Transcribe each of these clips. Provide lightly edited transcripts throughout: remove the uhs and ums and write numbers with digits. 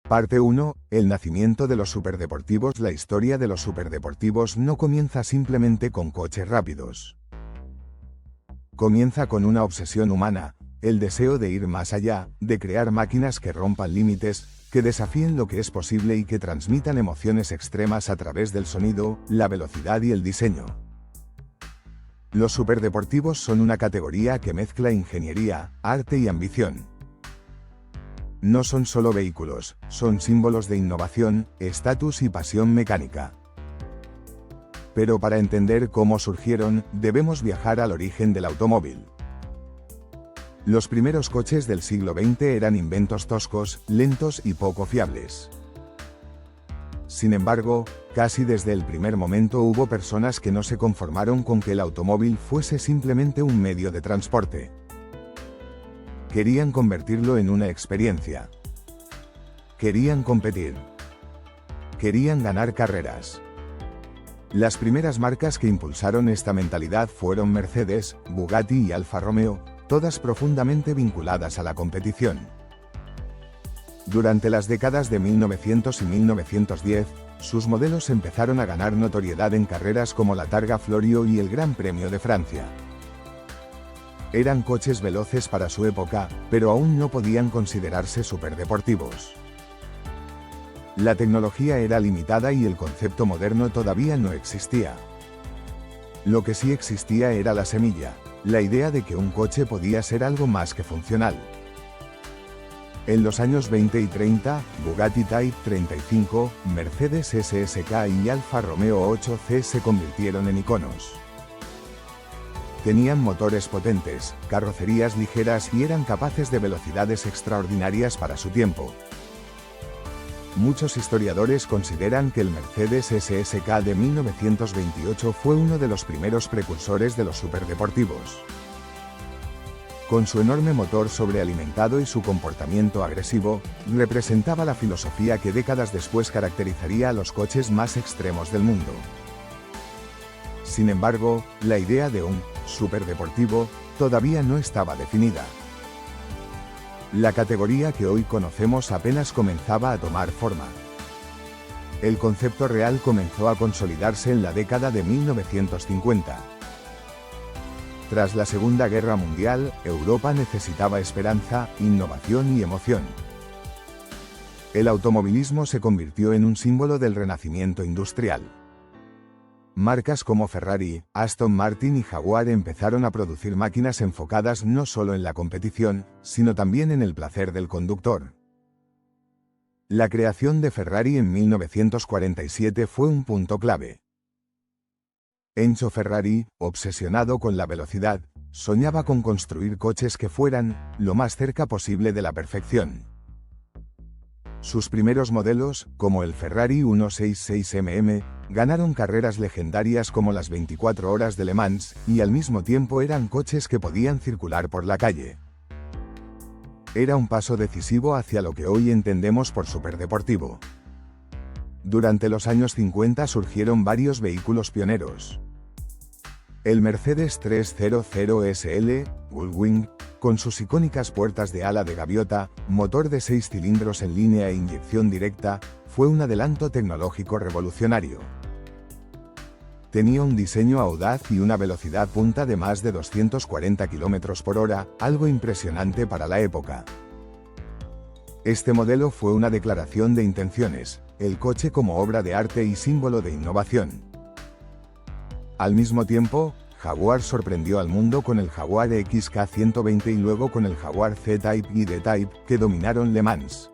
Parte 1. El nacimiento de los superdeportivos. La historia de los superdeportivos no comienza simplemente con coches rápidos. Comienza con una obsesión humana, el deseo de ir más allá, de crear máquinas que rompan límites, que desafíen lo que es posible y que transmitan emociones extremas a través del sonido, la velocidad y el diseño. Los superdeportivos son una categoría que mezcla ingeniería, arte y ambición. No son solo vehículos, son símbolos de innovación, estatus y pasión mecánica. Pero para entender cómo surgieron, debemos viajar al origen del automóvil. Los primeros coches del siglo XX eran inventos toscos, lentos y poco fiables. Sin embargo, casi desde el primer momento hubo personas que no se conformaron con que el automóvil fuese simplemente un medio de transporte. Querían convertirlo en una experiencia. Querían competir. Querían ganar carreras. Las primeras marcas que impulsaron esta mentalidad fueron Mercedes, Bugatti y Alfa Romeo, todas profundamente vinculadas a la competición. Durante las décadas de 1900 y 1910, sus modelos empezaron a ganar notoriedad en carreras como la Targa Florio y el Gran Premio de Francia. Eran coches veloces para su época, pero aún no podían considerarse superdeportivos. La tecnología era limitada y el concepto moderno todavía no existía. Lo que sí existía era la semilla, la idea de que un coche podía ser algo más que funcional. En los años 20 y 30, Bugatti Type 35, Mercedes SSK y Alfa Romeo 8C se convirtieron en iconos. Tenían motores potentes, carrocerías ligeras y eran capaces de velocidades extraordinarias para su tiempo. Muchos historiadores consideran que el Mercedes SSK de 1928 fue uno de los primeros precursores de los superdeportivos. Con su enorme motor sobrealimentado y su comportamiento agresivo, representaba la filosofía que décadas después caracterizaría a los coches más extremos del mundo. Sin embargo, la idea de un superdeportivo todavía no estaba definida. La categoría que hoy conocemos apenas comenzaba a tomar forma. El concepto real comenzó a consolidarse en la década de 1950. Tras la Segunda Guerra Mundial, Europa necesitaba esperanza, innovación y emoción. El automovilismo se convirtió en un símbolo del renacimiento industrial. Marcas como Ferrari, Aston Martin y Jaguar empezaron a producir máquinas enfocadas no solo en la competición, sino también en el placer del conductor. La creación de Ferrari en 1947 fue un punto clave. Enzo Ferrari, obsesionado con la velocidad, soñaba con construir coches que fueran lo más cerca posible de la perfección. Sus primeros modelos, como el Ferrari 166mm, ganaron carreras legendarias como las 24 horas de Le Mans, y al mismo tiempo eran coches que podían circular por la calle. Era un paso decisivo hacia lo que hoy entendemos por superdeportivo. Durante los años 50 surgieron varios vehículos pioneros. El Mercedes 300 SL, Gullwing, con sus icónicas puertas de ala de gaviota, motor de 6 cilindros en línea e inyección directa, fue un adelanto tecnológico revolucionario. Tenía un diseño audaz y una velocidad punta de más de 240 km por hora, algo impresionante para la época. Este modelo fue una declaración de intenciones, el coche como obra de arte y símbolo de innovación. Al mismo tiempo, Jaguar sorprendió al mundo con el Jaguar XK120 y luego con el Jaguar C-Type y D-Type, que dominaron Le Mans.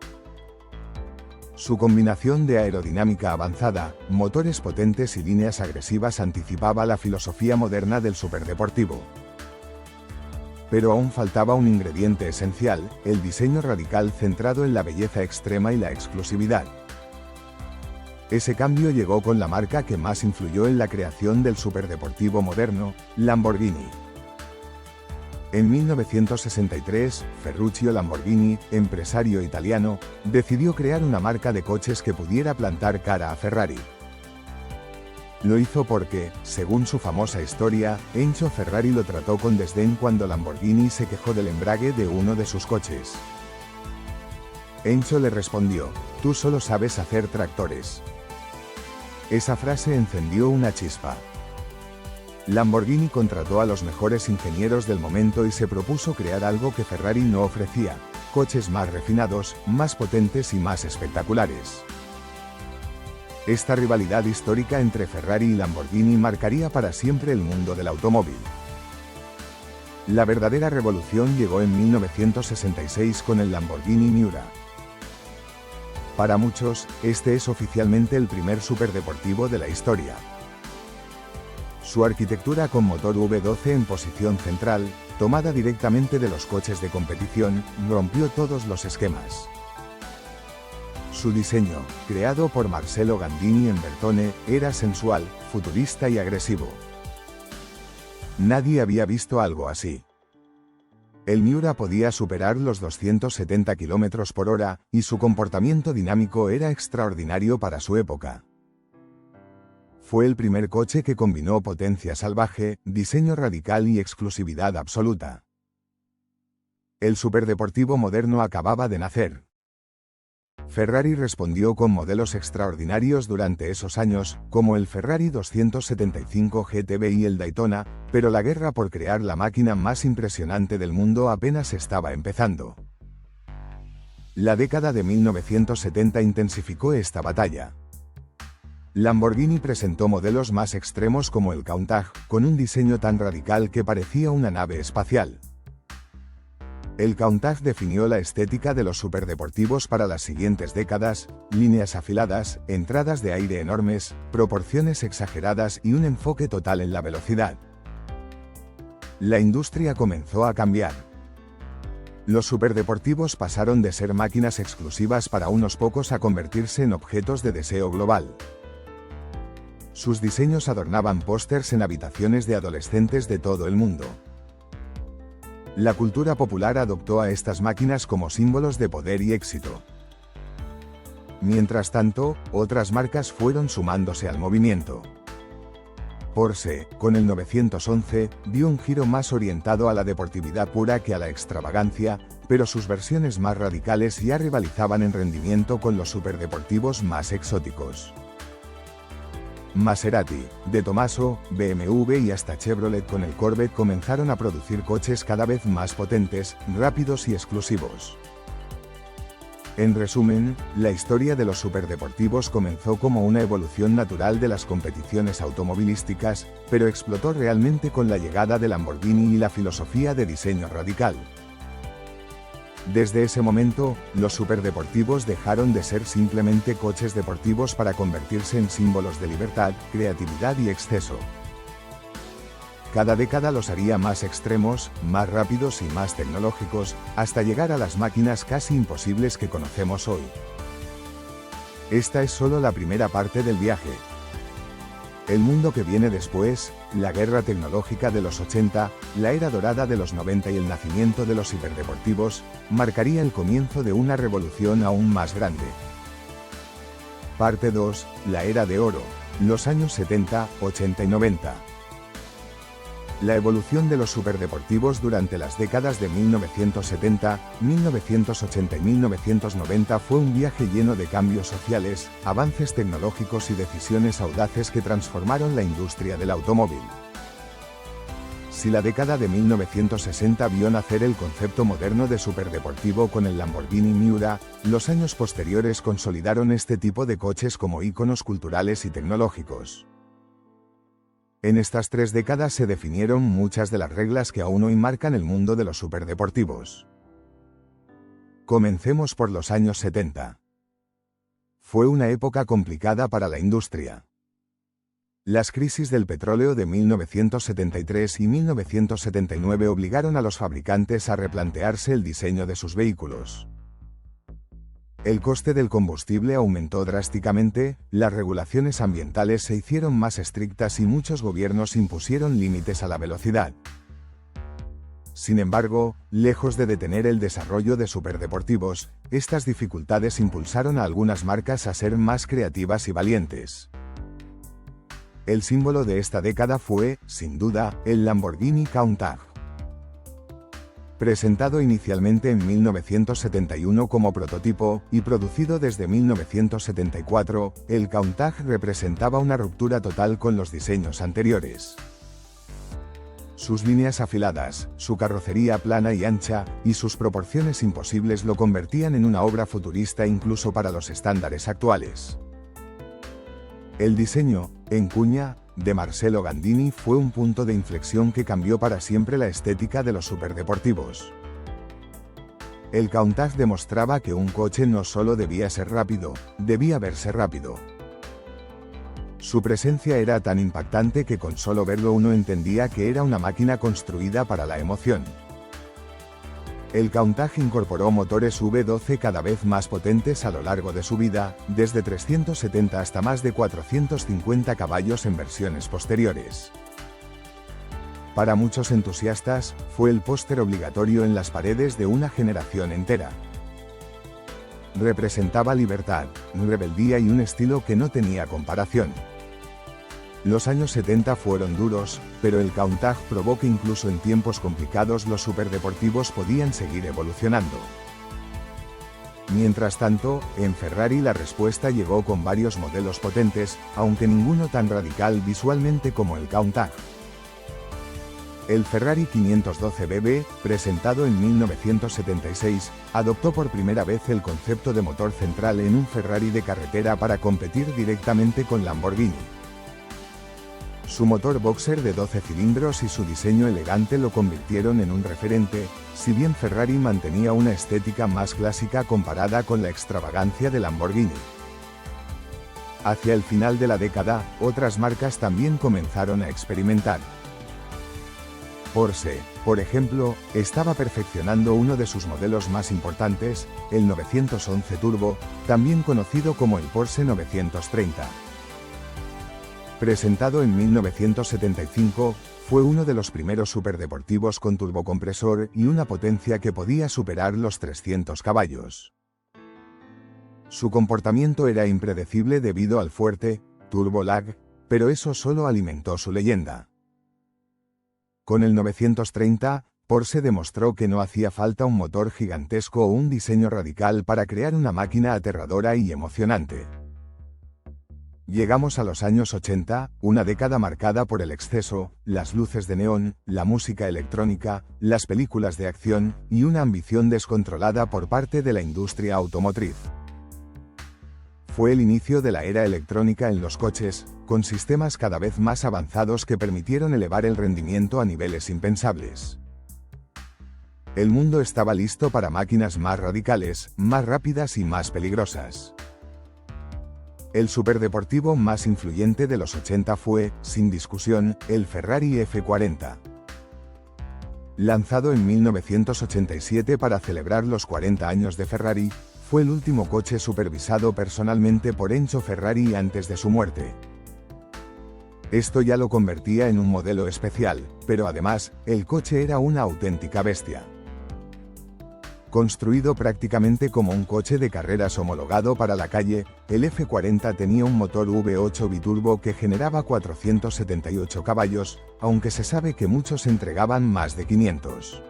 Su combinación de aerodinámica avanzada, motores potentes y líneas agresivas anticipaba la filosofía moderna del superdeportivo. Pero aún faltaba un ingrediente esencial, el diseño radical centrado en la belleza extrema y la exclusividad. Ese cambio llegó con la marca que más influyó en la creación del superdeportivo moderno, Lamborghini. En 1963, Ferruccio Lamborghini, empresario italiano, decidió crear una marca de coches que pudiera plantar cara a Ferrari. Lo hizo porque, según su famosa historia, Enzo Ferrari lo trató con desdén cuando Lamborghini se quejó del embrague de uno de sus coches. Enzo le respondió: «Tú solo sabes hacer tractores». Esa frase encendió una chispa. Lamborghini contrató a los mejores ingenieros del momento y se propuso crear algo que Ferrari no ofrecía: coches más refinados, más potentes y más espectaculares. Esta rivalidad histórica entre Ferrari y Lamborghini marcaría para siempre el mundo del automóvil. La verdadera revolución llegó en 1966 con el Lamborghini Miura. Para muchos, este es oficialmente el primer superdeportivo de la historia. Su arquitectura con motor V12 en posición central, tomada directamente de los coches de competición, rompió todos los esquemas. Su diseño, creado por Marcello Gandini en Bertone, era sensual, futurista y agresivo. Nadie había visto algo así. El Miura podía superar los 270 km por hora, y su comportamiento dinámico era extraordinario para su época. Fue el primer coche que combinó potencia salvaje, diseño radical y exclusividad absoluta. El superdeportivo moderno acababa de nacer. Ferrari respondió con modelos extraordinarios durante esos años, como el Ferrari 275 GTB y el Daytona, pero la guerra por crear la máquina más impresionante del mundo apenas estaba empezando. La década de 1970 intensificó esta batalla. Lamborghini presentó modelos más extremos como el Countach, con un diseño tan radical que parecía una nave espacial. El Countach definió la estética de los superdeportivos para las siguientes décadas: líneas afiladas, entradas de aire enormes, proporciones exageradas y un enfoque total en la velocidad. La industria comenzó a cambiar. Los superdeportivos pasaron de ser máquinas exclusivas para unos pocos a convertirse en objetos de deseo global. Sus diseños adornaban pósters en habitaciones de adolescentes de todo el mundo. La cultura popular adoptó a estas máquinas como símbolos de poder y éxito. Mientras tanto, otras marcas fueron sumándose al movimiento. Porsche, con el 911, dio un giro más orientado a la deportividad pura que a la extravagancia, pero sus versiones más radicales ya rivalizaban en rendimiento con los superdeportivos más exóticos. Maserati, De Tomaso, BMW y hasta Chevrolet con el Corvette comenzaron a producir coches cada vez más potentes, rápidos y exclusivos. En resumen, la historia de los superdeportivos comenzó como una evolución natural de las competiciones automovilísticas, pero explotó realmente con la llegada de Lamborghini y la filosofía de diseño radical. Desde ese momento, los superdeportivos dejaron de ser simplemente coches deportivos para convertirse en símbolos de libertad, creatividad y exceso. Cada década los haría más extremos, más rápidos y más tecnológicos, hasta llegar a las máquinas casi imposibles que conocemos hoy. Esta es solo la primera parte del viaje. El mundo que viene después, la guerra tecnológica de los 80, la era dorada de los 90 y el nacimiento de los hiperdeportivos, marcaría el comienzo de una revolución aún más grande. Parte 2, la era de oro, los años 70, 80 y 90. La evolución de los superdeportivos durante las décadas de 1970, 1980 y 1990 fue un viaje lleno de cambios sociales, avances tecnológicos y decisiones audaces que transformaron la industria del automóvil. Si la década de 1960 vio nacer el concepto moderno de superdeportivo con el Lamborghini Miura, los años posteriores consolidaron este tipo de coches como íconos culturales y tecnológicos. En estas 3 décadas se definieron muchas de las reglas que aún hoy marcan el mundo de los superdeportivos. Comencemos por los años 70. Fue una época complicada para la industria. Las crisis del petróleo de 1973 y 1979 obligaron a los fabricantes a replantearse el diseño de sus vehículos. El coste del combustible aumentó drásticamente, las regulaciones ambientales se hicieron más estrictas y muchos gobiernos impusieron límites a la velocidad. Sin embargo, lejos de detener el desarrollo de superdeportivos, estas dificultades impulsaron a algunas marcas a ser más creativas y valientes. El símbolo de esta década fue, sin duda, el Lamborghini Countach. Presentado inicialmente en 1971 como prototipo y producido desde 1974, el Countach representaba una ruptura total con los diseños anteriores. Sus líneas afiladas, su carrocería plana y ancha, y sus proporciones imposibles lo convertían en una obra futurista incluso para los estándares actuales. El diseño, en cuña, de Marcello Gandini fue un punto de inflexión que cambió para siempre la estética de los superdeportivos. El Countach demostraba que un coche no solo debía ser rápido, debía verse rápido. Su presencia era tan impactante que con solo verlo uno entendía que era una máquina construida para la emoción. El Countach incorporó motores V12 cada vez más potentes a lo largo de su vida, desde 370 hasta más de 450 caballos en versiones posteriores. Para muchos entusiastas, fue el póster obligatorio en las paredes de una generación entera. Representaba libertad, rebeldía y un estilo que no tenía comparación. Los años 70 fueron duros, pero el Countach probó que incluso en tiempos complicados los superdeportivos podían seguir evolucionando. Mientras tanto, en Ferrari la respuesta llegó con varios modelos potentes, aunque ninguno tan radical visualmente como el Countach. El Ferrari 512 BB, presentado en 1976, adoptó por primera vez el concepto de motor central en un Ferrari de carretera para competir directamente con Lamborghini. Su motor boxer de 12 cilindros y su diseño elegante lo convirtieron en un referente, si bien Ferrari mantenía una estética más clásica comparada con la extravagancia de Lamborghini. Hacia el final de la década, otras marcas también comenzaron a experimentar. Porsche, por ejemplo, estaba perfeccionando uno de sus modelos más importantes, el 911 Turbo, también conocido como el Porsche 930. Presentado en 1975, fue uno de los primeros superdeportivos con turbocompresor y una potencia que podía superar los 300 caballos. Su comportamiento era impredecible debido al fuerte turbo lag, pero eso solo alimentó su leyenda. Con el 930, Porsche demostró que no hacía falta un motor gigantesco o un diseño radical para crear una máquina aterradora y emocionante. Llegamos a los años 80, una década marcada por el exceso, las luces de neón, la música electrónica, las películas de acción, y una ambición descontrolada por parte de la industria automotriz. Fue el inicio de la era electrónica en los coches, con sistemas cada vez más avanzados que permitieron elevar el rendimiento a niveles impensables. El mundo estaba listo para máquinas más radicales, más rápidas y más peligrosas. El superdeportivo más influyente de los 80 fue, sin discusión, el Ferrari F40. Lanzado en 1987 para celebrar los 40 años de Ferrari, fue el último coche supervisado personalmente por Enzo Ferrari antes de su muerte. Esto ya lo convertía en un modelo especial, pero además, el coche era una auténtica bestia. Construido prácticamente como un coche de carreras homologado para la calle, el F40 tenía un motor V8 biturbo que generaba 478 caballos, aunque se sabe que muchos entregaban más de 500.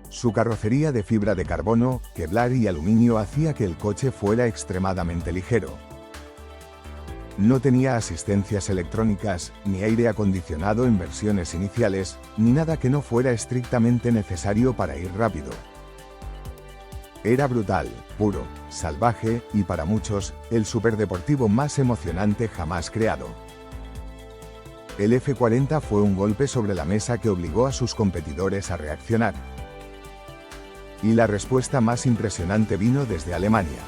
Su carrocería de fibra de carbono, Kevlar y aluminio hacía que el coche fuera extremadamente ligero. No tenía asistencias electrónicas, ni aire acondicionado en versiones iniciales, ni nada que no fuera estrictamente necesario para ir rápido. Era brutal, puro, salvaje, y para muchos, el superdeportivo más emocionante jamás creado. El F40 fue un golpe sobre la mesa que obligó a sus competidores a reaccionar. Y la respuesta más impresionante vino desde Alemania.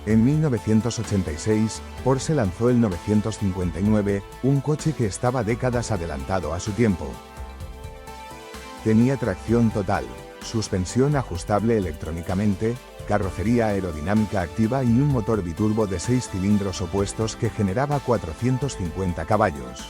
En 1986, Porsche lanzó el 959, un coche que estaba décadas adelantado a su tiempo. Tenía tracción total, suspensión ajustable electrónicamente, carrocería aerodinámica activa y un motor biturbo de 6 cilindros opuestos que generaba 450 caballos.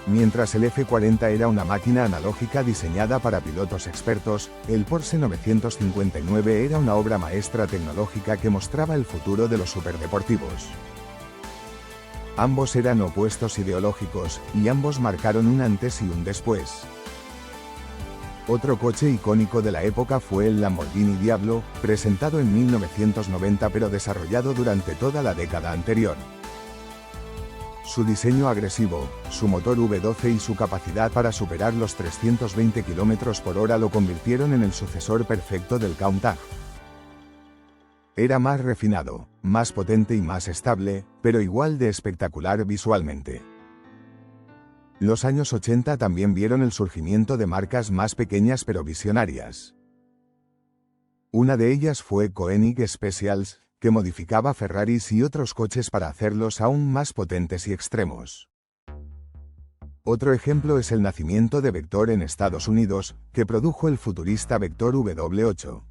Mientras el F40 era una máquina analógica diseñada para pilotos expertos, el Porsche 959 era una obra maestra tecnológica que mostraba el futuro de los superdeportivos. Ambos eran opuestos ideológicos, y ambos marcaron un antes y un después. Otro coche icónico de la época fue el Lamborghini Diablo, presentado en 1990 pero desarrollado durante toda la década anterior. Su diseño agresivo, su motor V12 y su capacidad para superar los 320 km/h lo convirtieron en el sucesor perfecto del Countach. Era más refinado, más potente y más estable, pero igual de espectacular visualmente. Los años 80 también vieron el surgimiento de marcas más pequeñas pero visionarias. Una de ellas fue Koenig Specials, que modificaba Ferraris y otros coches para hacerlos aún más potentes y extremos. Otro ejemplo es el nacimiento de Vector en Estados Unidos, que produjo el futurista Vector W8.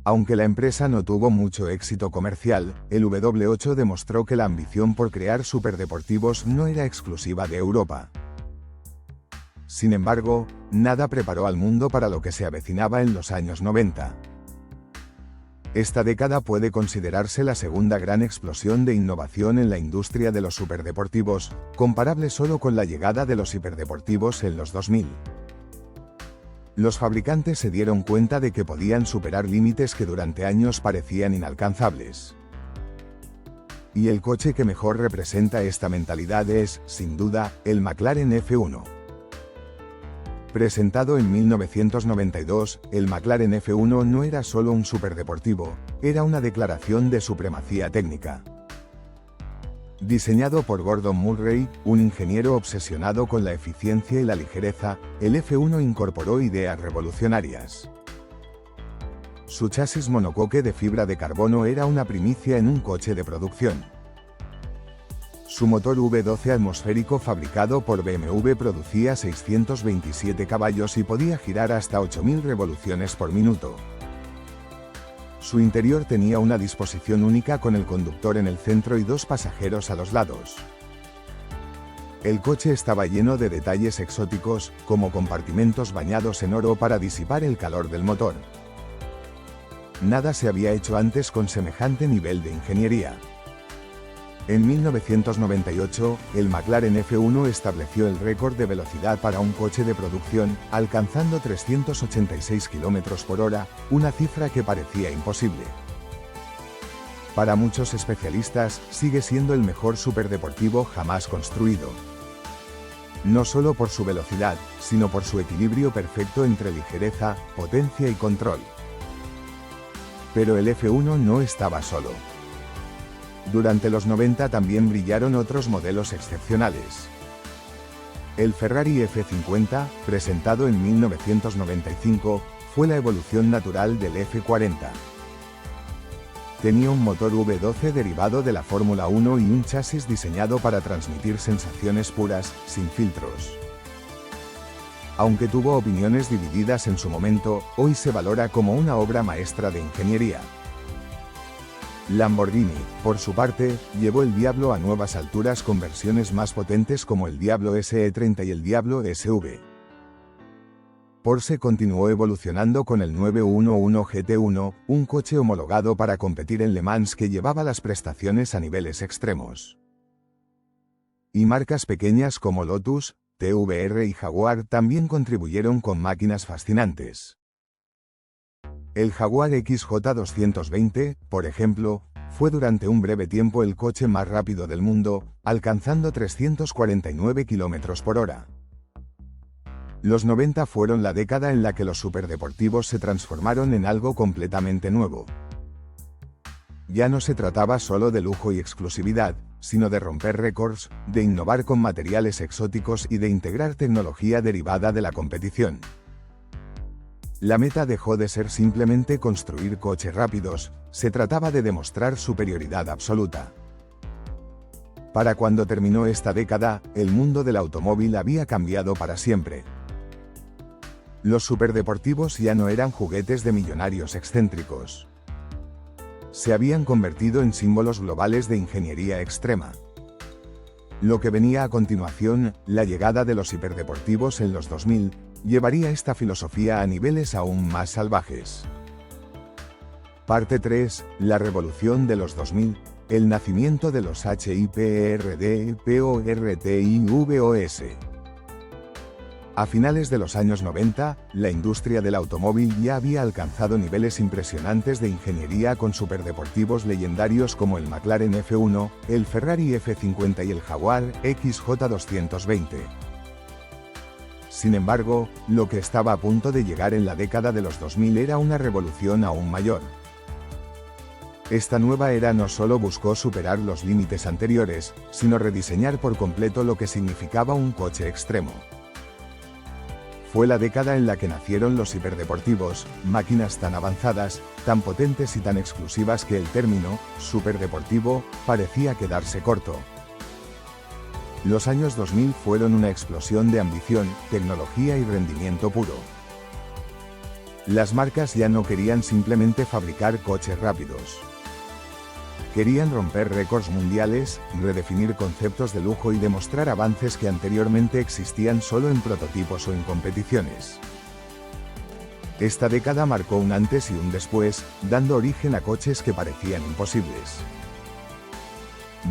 Aunque la empresa no tuvo mucho éxito comercial, el W8 demostró que la ambición por crear superdeportivos no era exclusiva de Europa. Sin embargo, nada preparó al mundo para lo que se avecinaba en los años 90. Esta década puede considerarse la segunda gran explosión de innovación en la industria de los superdeportivos, comparable solo con la llegada de los hiperdeportivos en los 2000. Los fabricantes se dieron cuenta de que podían superar límites que durante años parecían inalcanzables. Y el coche que mejor representa esta mentalidad es, sin duda, el McLaren F1. Presentado en 1992, el McLaren F1 no era solo un superdeportivo, era una declaración de supremacía técnica. Diseñado por Gordon Murray, un ingeniero obsesionado con la eficiencia y la ligereza, el F1 incorporó ideas revolucionarias. Su chasis monocoque de fibra de carbono era una primicia en un coche de producción. Su motor V12 atmosférico fabricado por BMW producía 627 caballos y podía girar hasta 8.000 revoluciones por minuto. Su interior tenía una disposición única con el conductor en el centro y dos pasajeros a los lados. El coche estaba lleno de detalles exóticos, como compartimentos bañados en oro para disipar el calor del motor. Nada se había hecho antes con semejante nivel de ingeniería. En 1998, el McLaren F1 estableció el récord de velocidad para un coche de producción, alcanzando 386 km/h, una cifra que parecía imposible. Para muchos especialistas, sigue siendo el mejor superdeportivo jamás construido. No solo por su velocidad, sino por su equilibrio perfecto entre ligereza, potencia y control. Pero el F1 no estaba solo. Durante los 90 también brillaron otros modelos excepcionales. El Ferrari F50, presentado en 1995, fue la evolución natural del F40. Tenía un motor V12 derivado de la Fórmula 1 y un chasis diseñado para transmitir sensaciones puras, sin filtros. Aunque tuvo opiniones divididas en su momento, hoy se valora como una obra maestra de ingeniería. Lamborghini, por su parte, llevó el Diablo a nuevas alturas con versiones más potentes como el Diablo SE30 y el Diablo SV. Porsche continuó evolucionando con el 911 GT1, un coche homologado para competir en Le Mans que llevaba las prestaciones a niveles extremos. Y marcas pequeñas como Lotus, TVR y Jaguar también contribuyeron con máquinas fascinantes. El Jaguar XJ220, por ejemplo, fue durante un breve tiempo el coche más rápido del mundo, alcanzando 349 km/h. Los 90 fueron la década en la que los superdeportivos se transformaron en algo completamente nuevo. Ya no se trataba solo de lujo y exclusividad, sino de romper récords, de innovar con materiales exóticos y de integrar tecnología derivada de la competición. La meta dejó de ser simplemente construir coches rápidos, se trataba de demostrar superioridad absoluta. Para cuando terminó esta década, el mundo del automóvil había cambiado para siempre. Los superdeportivos ya no eran juguetes de millonarios excéntricos. Se habían convertido en símbolos globales de ingeniería extrema. Lo que venía a continuación, la llegada de los hiperdeportivos en los 2000, llevaría esta filosofía a niveles aún más salvajes. Parte 3, la revolución de los 2000, el nacimiento de los HIPRD, PORT y VOS. A finales de los años 90, la industria del automóvil ya había alcanzado niveles impresionantes de ingeniería con superdeportivos legendarios como el McLaren F1, el Ferrari F50 y el Jaguar XJ220. Sin embargo, lo que estaba a punto de llegar en la década de los 2000 era una revolución aún mayor. Esta nueva era no solo buscó superar los límites anteriores, sino rediseñar por completo lo que significaba un coche extremo. Fue la década en la que nacieron los hiperdeportivos, máquinas tan avanzadas, tan potentes y tan exclusivas que el término superdeportivo parecía quedarse corto. Los años 2000 fueron una explosión de ambición, tecnología y rendimiento puro. Las marcas ya no querían simplemente fabricar coches rápidos. Querían romper récords mundiales, redefinir conceptos de lujo y demostrar avances que anteriormente existían solo en prototipos o en competiciones. Esta década marcó un antes y un después, dando origen a coches que parecían imposibles.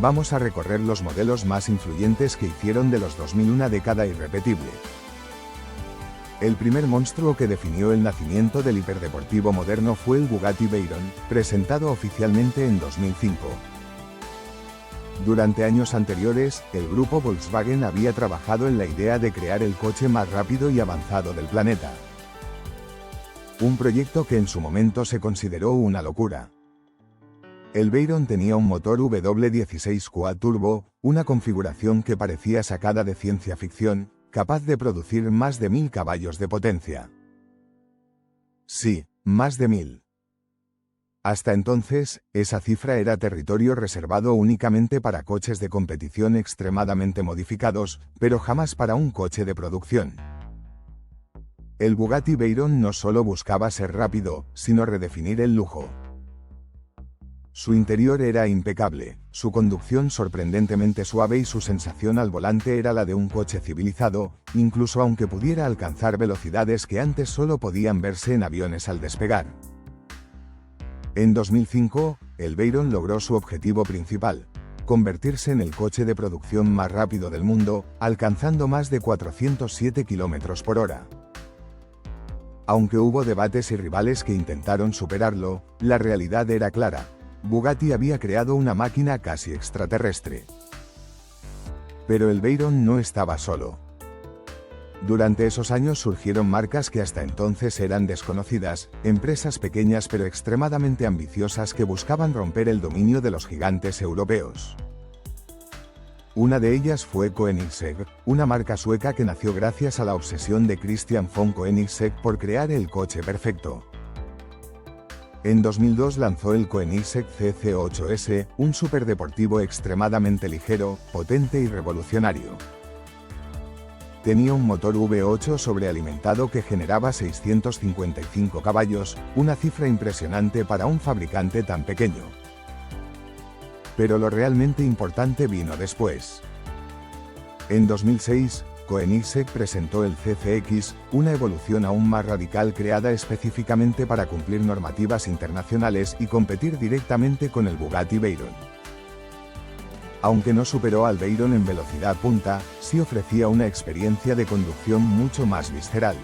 Vamos a recorrer los modelos más influyentes que hicieron de los 2000 una década irrepetible. El primer monstruo que definió el nacimiento del hiperdeportivo moderno fue el Bugatti Veyron, presentado oficialmente en 2005. Durante años anteriores, el grupo Volkswagen había trabajado en la idea de crear el coche más rápido y avanzado del planeta. Un proyecto que en su momento se consideró una locura. El Veyron tenía un motor W16 Quad-Turbo, una configuración que parecía sacada de ciencia ficción, capaz de producir más de 1000 caballos de potencia. Sí, más de 1000. Hasta entonces, esa cifra era territorio reservado únicamente para coches de competición extremadamente modificados, pero jamás para un coche de producción. El Bugatti Veyron no solo buscaba ser rápido, sino redefinir el lujo. Su interior era impecable, su conducción sorprendentemente suave y su sensación al volante era la de un coche civilizado, incluso aunque pudiera alcanzar velocidades que antes solo podían verse en aviones al despegar. En 2005, el Veyron logró su objetivo principal: convertirse en el coche de producción más rápido del mundo, alcanzando más de 407 km por hora. Aunque hubo debates y rivales que intentaron superarlo, la realidad era clara: Bugatti había creado una máquina casi extraterrestre. Pero el Veyron no estaba solo. Durante esos años surgieron marcas que hasta entonces eran desconocidas, empresas pequeñas pero extremadamente ambiciosas que buscaban romper el dominio de los gigantes europeos. Una de ellas fue Koenigsegg, una marca sueca que nació gracias a la obsesión de Christian von Koenigsegg por crear el coche perfecto. En 2002 lanzó el Koenigsegg CC8S, un superdeportivo extremadamente ligero, potente y revolucionario. Tenía un motor V8 sobrealimentado que generaba 655 caballos, una cifra impresionante para un fabricante tan pequeño. Pero lo realmente importante vino después. En 2006, Koenigsegg presentó el CCX, una evolución aún más radical creada específicamente para cumplir normativas internacionales y competir directamente con el Bugatti Veyron. Aunque no superó al Veyron en velocidad punta, sí ofrecía una experiencia de conducción mucho más visceral.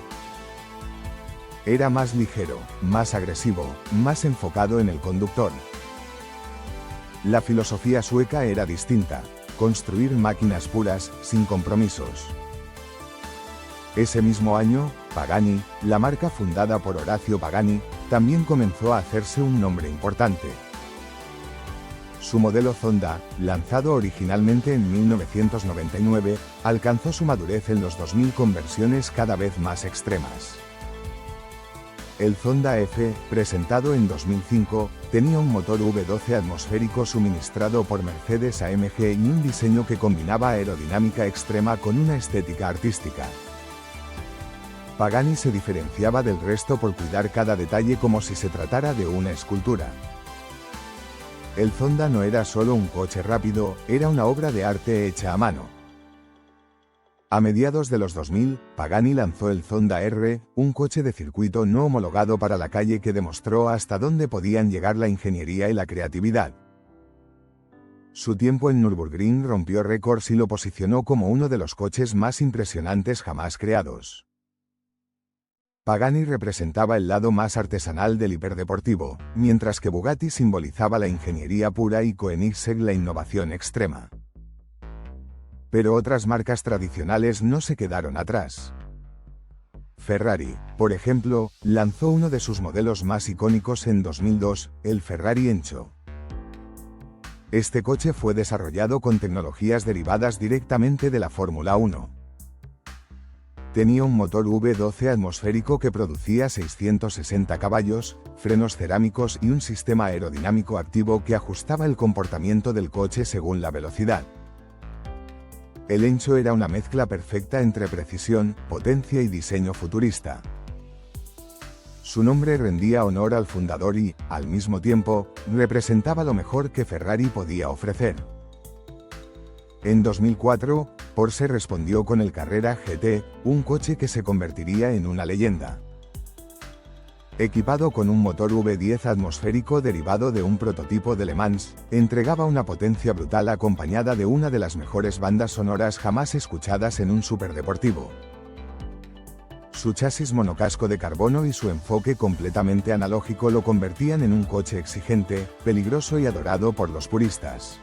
Era más ligero, más agresivo, más enfocado en el conductor. La filosofía sueca era distinta: construir máquinas puras, sin compromisos. Ese mismo año, Pagani, la marca fundada por Horacio Pagani, también comenzó a hacerse un nombre importante. Su modelo Zonda, lanzado originalmente en 1999, alcanzó su madurez en los 2000 con versiones cada vez más extremas. El Zonda F, presentado en 2005, tenía un motor V12 atmosférico suministrado por Mercedes-AMG y un diseño que combinaba aerodinámica extrema con una estética artística. Pagani se diferenciaba del resto por cuidar cada detalle como si se tratara de una escultura. El Zonda no era solo un coche rápido, era una obra de arte hecha a mano. A mediados de los 2000, Pagani lanzó el Zonda R, un coche de circuito no homologado para la calle que demostró hasta dónde podían llegar la ingeniería y la creatividad. Su tiempo en Nürburgring rompió récords y lo posicionó como uno de los coches más impresionantes jamás creados. Pagani representaba el lado más artesanal del hiperdeportivo, mientras que Bugatti simbolizaba la ingeniería pura y Koenigsegg la innovación extrema. Pero otras marcas tradicionales no se quedaron atrás. Ferrari, por ejemplo, lanzó uno de sus modelos más icónicos en 2002, el Ferrari Enzo. Este coche fue desarrollado con tecnologías derivadas directamente de la Fórmula 1. Tenía un motor V12 atmosférico que producía 660 caballos, frenos cerámicos y un sistema aerodinámico activo que ajustaba el comportamiento del coche según la velocidad. El Enzo era una mezcla perfecta entre precisión, potencia y diseño futurista. Su nombre rendía honor al fundador y, al mismo tiempo, representaba lo mejor que Ferrari podía ofrecer. En 2004, Porsche respondió con el Carrera GT, un coche que se convertiría en una leyenda. Equipado con un motor V10 atmosférico derivado de un prototipo de Le Mans, entregaba una potencia brutal acompañada de una de las mejores bandas sonoras jamás escuchadas en un superdeportivo. Su chasis monocasco de carbono y su enfoque completamente analógico lo convertían en un coche exigente, peligroso y adorado por los puristas.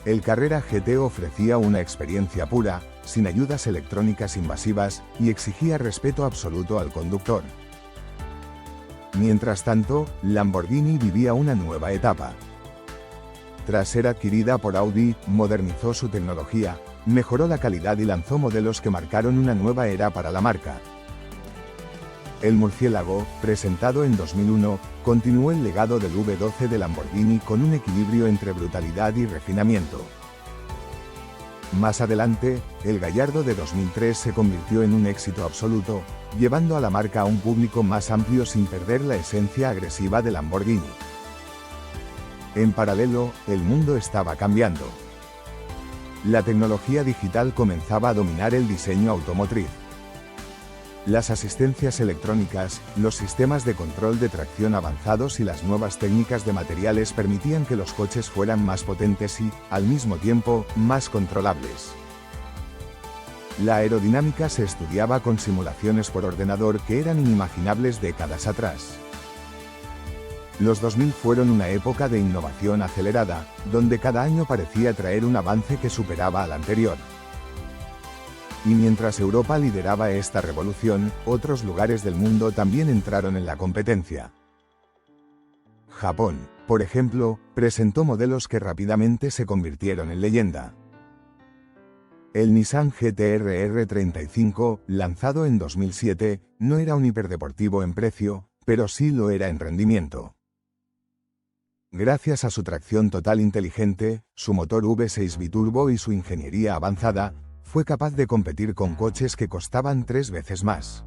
El Carrera GT ofrecía una experiencia pura, sin ayudas electrónicas invasivas, y exigía respeto absoluto al conductor. Mientras tanto, Lamborghini vivía una nueva etapa. Tras ser adquirida por Audi, modernizó su tecnología, mejoró la calidad y lanzó modelos que marcaron una nueva era para la marca. El murciélago, presentado en 2001, continuó el legado del V12 de Lamborghini con un equilibrio entre brutalidad y refinamiento. Más adelante, el Gallardo de 2003 se convirtió en un éxito absoluto, llevando a la marca a un público más amplio sin perder la esencia agresiva de Lamborghini. En paralelo, el mundo estaba cambiando. La tecnología digital comenzaba a dominar el diseño automotriz. Las asistencias electrónicas, los sistemas de control de tracción avanzados y las nuevas técnicas de materiales permitían que los coches fueran más potentes y, al mismo tiempo, más controlables. La aerodinámica se estudiaba con simulaciones por ordenador que eran inimaginables décadas atrás. Los 2000 fueron una época de innovación acelerada, donde cada año parecía traer un avance que superaba al anterior. Y mientras Europa lideraba esta revolución, otros lugares del mundo también entraron en la competencia. Japón, por ejemplo, presentó modelos que rápidamente se convirtieron en leyenda. El Nissan GT-R 35, lanzado en 2007, no era un hiperdeportivo en precio, pero sí lo era en rendimiento. Gracias a su tracción total inteligente, su motor V6 biturbo y su ingeniería avanzada, fue capaz de competir con coches que costaban 3 veces más.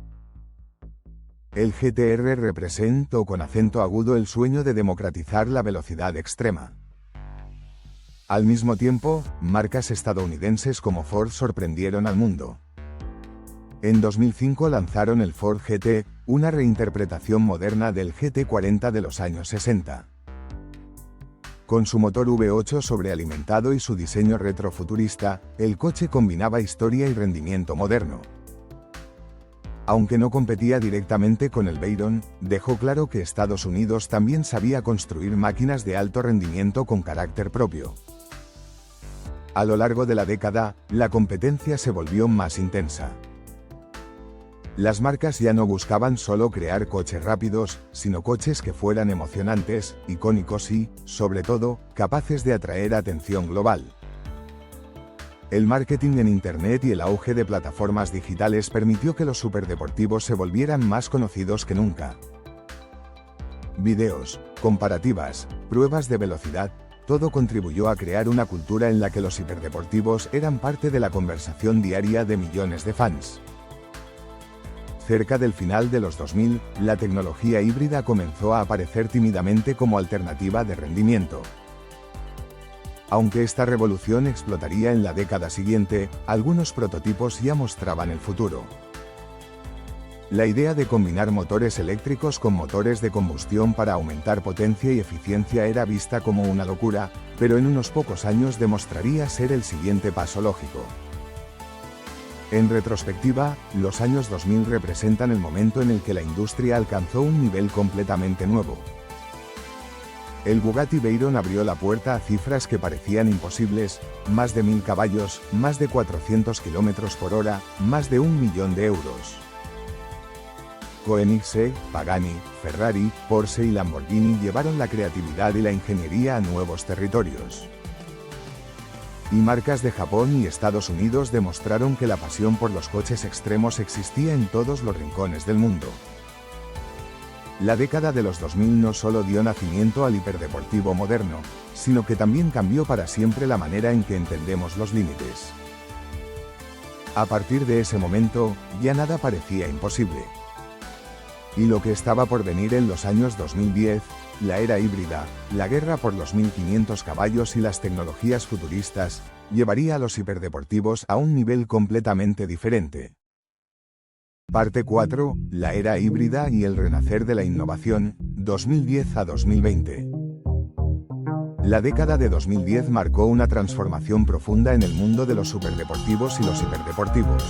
El GT-R representó con acento agudo el sueño de democratizar la velocidad extrema. Al mismo tiempo, marcas estadounidenses como Ford sorprendieron al mundo. En 2005 lanzaron el Ford GT, una reinterpretación moderna del GT40 de los años 60. Con su motor V8 sobrealimentado y su diseño retrofuturista, el coche combinaba historia y rendimiento moderno. Aunque no competía directamente con el Veyron, dejó claro que Estados Unidos también sabía construir máquinas de alto rendimiento con carácter propio. A lo largo de la década, la competencia se volvió más intensa. Las marcas ya no buscaban solo crear coches rápidos, sino coches que fueran emocionantes, icónicos y, sobre todo, capaces de atraer atención global. El marketing en Internet y el auge de plataformas digitales permitió que los superdeportivos se volvieran más conocidos que nunca. Videos, comparativas, pruebas de velocidad, todo contribuyó a crear una cultura en la que los hiperdeportivos eran parte de la conversación diaria de millones de fans. Cerca del final de los 2000, la tecnología híbrida comenzó a aparecer tímidamente como alternativa de rendimiento. Aunque esta revolución explotaría en la década siguiente, algunos prototipos ya mostraban el futuro. La idea de combinar motores eléctricos con motores de combustión para aumentar potencia y eficiencia era vista como una locura, pero en unos pocos años demostraría ser el siguiente paso lógico. En retrospectiva, los años 2000 representan el momento en el que la industria alcanzó un nivel completamente nuevo. El Bugatti Veyron abrió la puerta a cifras que parecían imposibles: más de 1000 caballos, más de 400 km por hora, más de 1 millón de euros. Koenigsegg, Pagani, Ferrari, Porsche y Lamborghini llevaron la creatividad y la ingeniería a nuevos territorios. Y marcas de Japón y Estados Unidos demostraron que la pasión por los coches extremos existía en todos los rincones del mundo. La década de los 2000 no solo dio nacimiento al hiperdeportivo moderno, sino que también cambió para siempre la manera en que entendemos los límites. A partir de ese momento, ya nada parecía imposible. Y lo que estaba por venir en los años 2010, la era híbrida, la guerra por los 1500 caballos y las tecnologías futuristas, llevaría a los hiperdeportivos a un nivel completamente diferente. Parte 4, la era híbrida y el renacer de la innovación, 2010 a 2020. La década de 2010 marcó una transformación profunda en el mundo de los superdeportivos y los hiperdeportivos.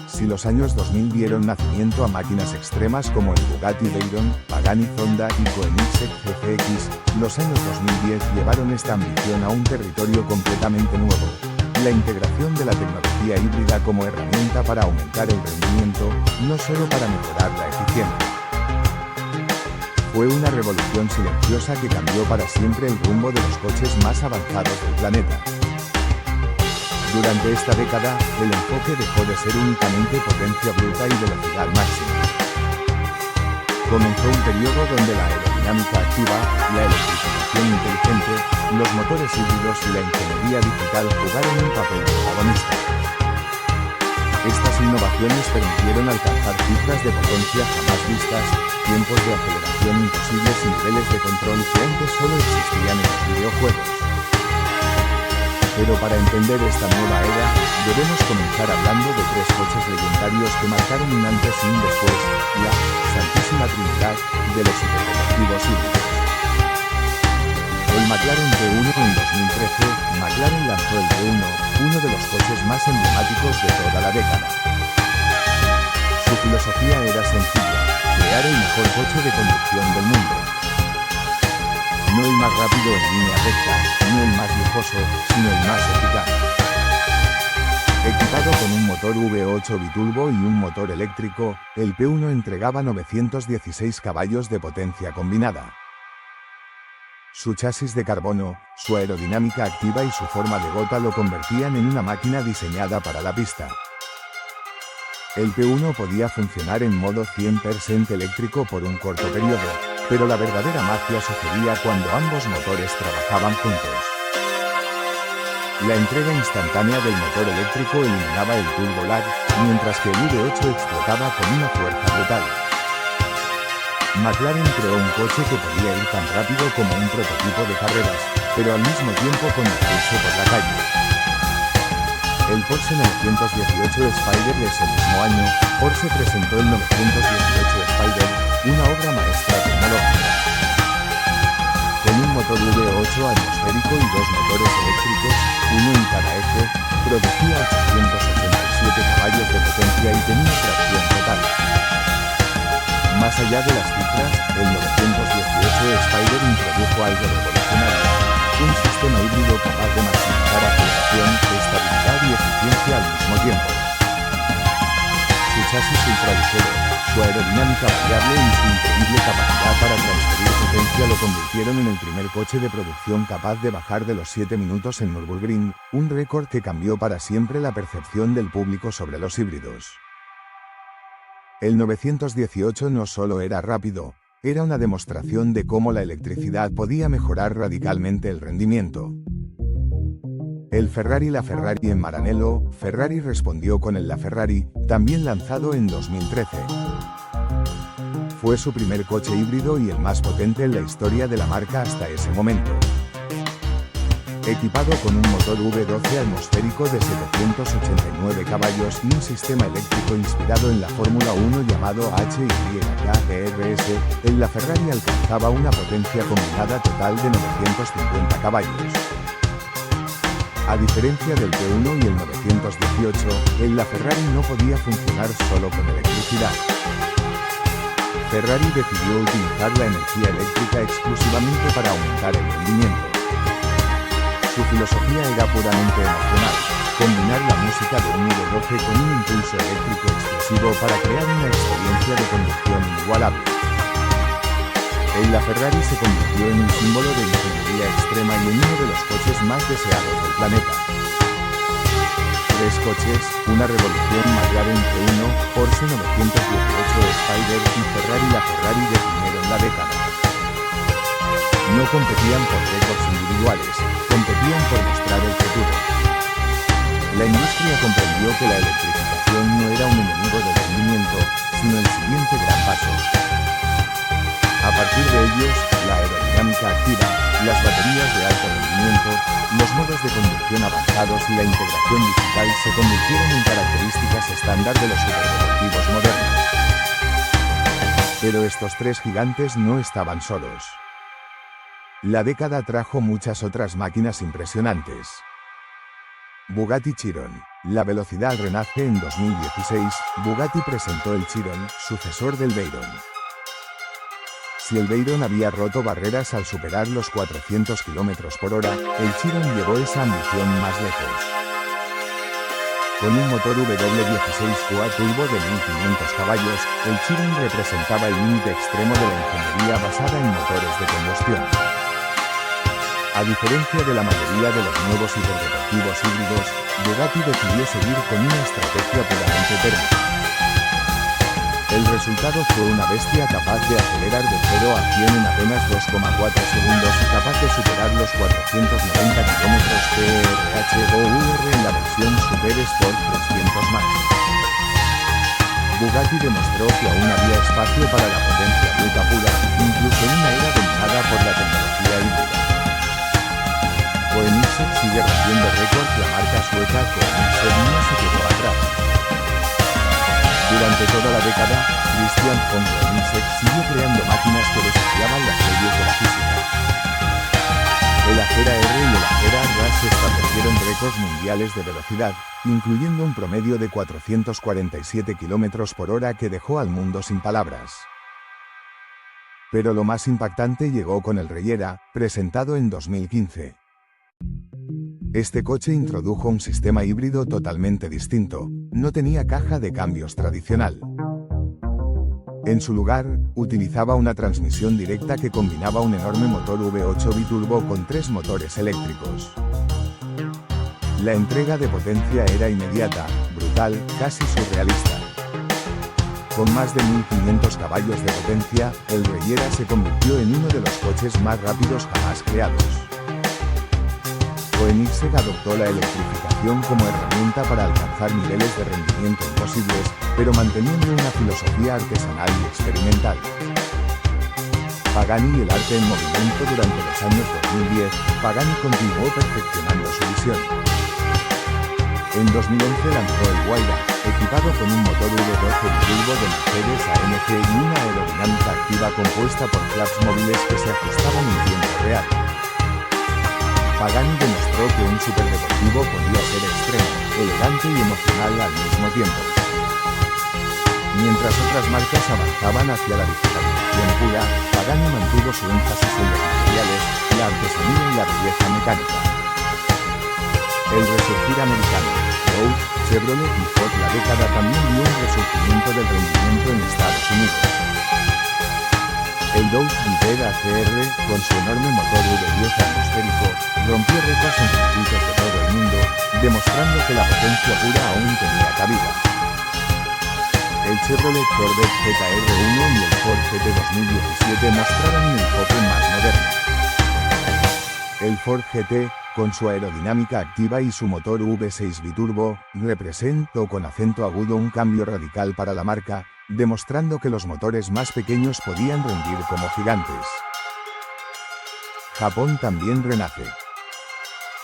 Si los años 2000 dieron nacimiento a máquinas extremas como el Bugatti Veyron, Pagani Zonda y Koenigsegg CCX, los años 2010 llevaron esta ambición a un territorio completamente nuevo: la integración de la tecnología híbrida como herramienta para aumentar el rendimiento, no solo para mejorar la eficiencia. Fue una revolución silenciosa que cambió para siempre el rumbo de los coches más avanzados del planeta. Durante esta década, el enfoque dejó de ser únicamente potencia bruta y velocidad máxima. Comenzó un periodo donde la aerodinámica activa, la electrificación inteligente, los motores híbridos y la ingeniería digital jugaron un papel protagonista. Estas innovaciones permitieron alcanzar cifras de potencia jamás vistas, tiempos de aceleración imposibles y niveles de control que antes solo existían en los videojuegos. Pero para entender esta nueva era, debemos comenzar hablando de tres coches legendarios que marcaron un antes y un después: la Santísima Trinidad de los hiperdeportivos híbridos. El McLaren P1. En 2013, McLaren lanzó el P1, uno de los coches más emblemáticos de toda la década. Su filosofía era sencilla: crear el mejor coche de conducción del mundo. No el más rápido en línea recta, no el más lujoso, sino el más eficaz. Equipado con un motor V8 biturbo y un motor eléctrico, el P1 entregaba 916 caballos de potencia combinada. Su chasis de carbono, su aerodinámica activa y su forma de gota lo convertían en una máquina diseñada para la pista. El P1 podía funcionar en modo 100% eléctrico por un corto periodo, pero la verdadera magia sucedía cuando ambos motores trabajaban juntos. La entrega instantánea del motor eléctrico eliminaba el turbo lag, mientras que el V8 explotaba con una fuerza brutal. McLaren creó un coche que podía ir tan rápido como un prototipo de carreras, pero al mismo tiempo conducirse por la calle. El Porsche 918 Spider. Ese mismo año, Porsche presentó el 918 Spider, una obra maestra tecnológica. Con un motor V8 atmosférico y dos motores eléctricos, uno en cada eje, producía 887 caballos de potencia y tenía tracción total. Más allá de las cifras, el 918 Spider introdujo algo revolucionario: un sistema híbrido capaz de maximizar aceleración, estabilidad y eficiencia al mismo tiempo. Su chasis ultraligero, su aerodinámica variable y su increíble capacidad para transferir potencia lo convirtieron en el primer coche de producción capaz de bajar de los 7 minutos en Nürburgring, un récord que cambió para siempre la percepción del público sobre los híbridos. El 918 no solo era rápido, era una demostración de cómo la electricidad podía mejorar radicalmente el rendimiento. El Ferrari LaFerrari en Maranello, Ferrari respondió con el LaFerrari, también lanzado en 2013. Fue su primer coche híbrido y el más potente en la historia de la marca hasta ese momento. Equipado con un motor V12 atmosférico de 789 caballos y un sistema eléctrico inspirado en la Fórmula 1 llamado HYK-ERS, el LaFerrari alcanzaba una potencia combinada total de 950 caballos. A diferencia del T1 y el 918, el LaFerrari no podía funcionar solo con electricidad. Ferrari decidió utilizar la energía eléctrica exclusivamente para aumentar el rendimiento. Su filosofía era puramente emocional, combinar la música de un V12 con un impulso eléctrico exclusivo para crear una experiencia de conducción inigualable. El LaFerrari se convirtió en un símbolo de ingeniería extrema y en uno de los coches más deseados del planeta. 3 coches, una revolución McLaren T1, Porsche 918 Spider y LaFerrari definieron la década. No competían por récords individuales, competían por mostrar el futuro. La industria comprendió que la electrificación no era un enemigo del rendimiento, sino el siguiente gran paso. A partir de ellos, la aerodinámica activa, las baterías de alto rendimiento, los modos de conducción avanzados y la integración digital se convirtieron en características estándar de los superdeportivos modernos. Pero estos 3 gigantes no estaban solos. La década trajo muchas otras máquinas impresionantes. Bugatti Chiron. La velocidad renace en 2016, Bugatti presentó el Chiron, sucesor del Veyron. Si el Veyron había roto barreras al superar los 400 km por hora, el Chiron llevó esa ambición más lejos. Con un motor W16 quad-turbo de 1500 caballos, el Chiron representaba el límite extremo de la ingeniería basada en motores de combustión. A diferencia de la mayoría de los nuevos hiperdeportivos híbridos, Bugatti decidió seguir con una estrategia puramente térmica. El resultado fue una bestia capaz de acelerar de 0 a 100 en apenas 2,4 segundos y capaz de superar los 490 km/h/ur en la versión Super Sport 300 Max. Bugatti demostró que aún había espacio para la potencia bruta pura, incluso en una era dominada por la tecnología híbrida. Koenigsegg sigue rompiendo récords. La marca sueca Koenigsegg no se quedó atrás. Durante toda la década, Christian von Koenigsegg siguió creando máquinas que desafiaban las leyes de la física. El Acera R y el Acera Rush establecieron récords mundiales de velocidad, incluyendo un promedio de 447 km por hora que dejó al mundo sin palabras. Pero lo más impactante llegó con el Regera, presentado en 2015. Este coche introdujo un sistema híbrido totalmente distinto, no tenía caja de cambios tradicional. En su lugar, utilizaba una transmisión directa que combinaba un enorme motor V8 biturbo con 3 motores eléctricos. La entrega de potencia era inmediata, brutal, casi surrealista. Con más de 1500 caballos de potencia, el Regera se convirtió en uno de los coches más rápidos jamás creados. Koenigsegg adoptó la electrificación como herramienta para alcanzar niveles de rendimiento imposibles, pero manteniendo una filosofía artesanal y experimental. Pagani y el arte en movimiento. Durante los años 2010, Pagani continuó perfeccionando su visión. En 2011 lanzó el Huayra, equipado con un motor V12 biturbo de Mercedes AMG y una aerodinámica activa compuesta por flaps móviles que se ajustaban en tiempo real. Pagani demostró que un superdeportivo podía ser extremo, elegante y emocional al mismo tiempo. Mientras otras marcas avanzaban hacia la digitalización pura, Pagani mantuvo su énfasis en los materiales, la artesanía y la belleza mecánica. El resurgir americano, Dodge, Chevrolet y Ford. La década también vio un resurgimiento del rendimiento en Estados Unidos. El Dodge Viper ACR, con su enorme motor V10 atmosférico, rompió récords en circuitos de todo el mundo, demostrando que la potencia pura aún tenía cabida. El Chevrolet Corvette ZR1 y el Ford GT 2017 mostraron un enfoque más moderno. El Ford GT, con su aerodinámica activa y su motor V6 biturbo, representó con acento agudo un cambio radical para la marca, demostrando que los motores más pequeños podían rendir como gigantes. Japón también renace.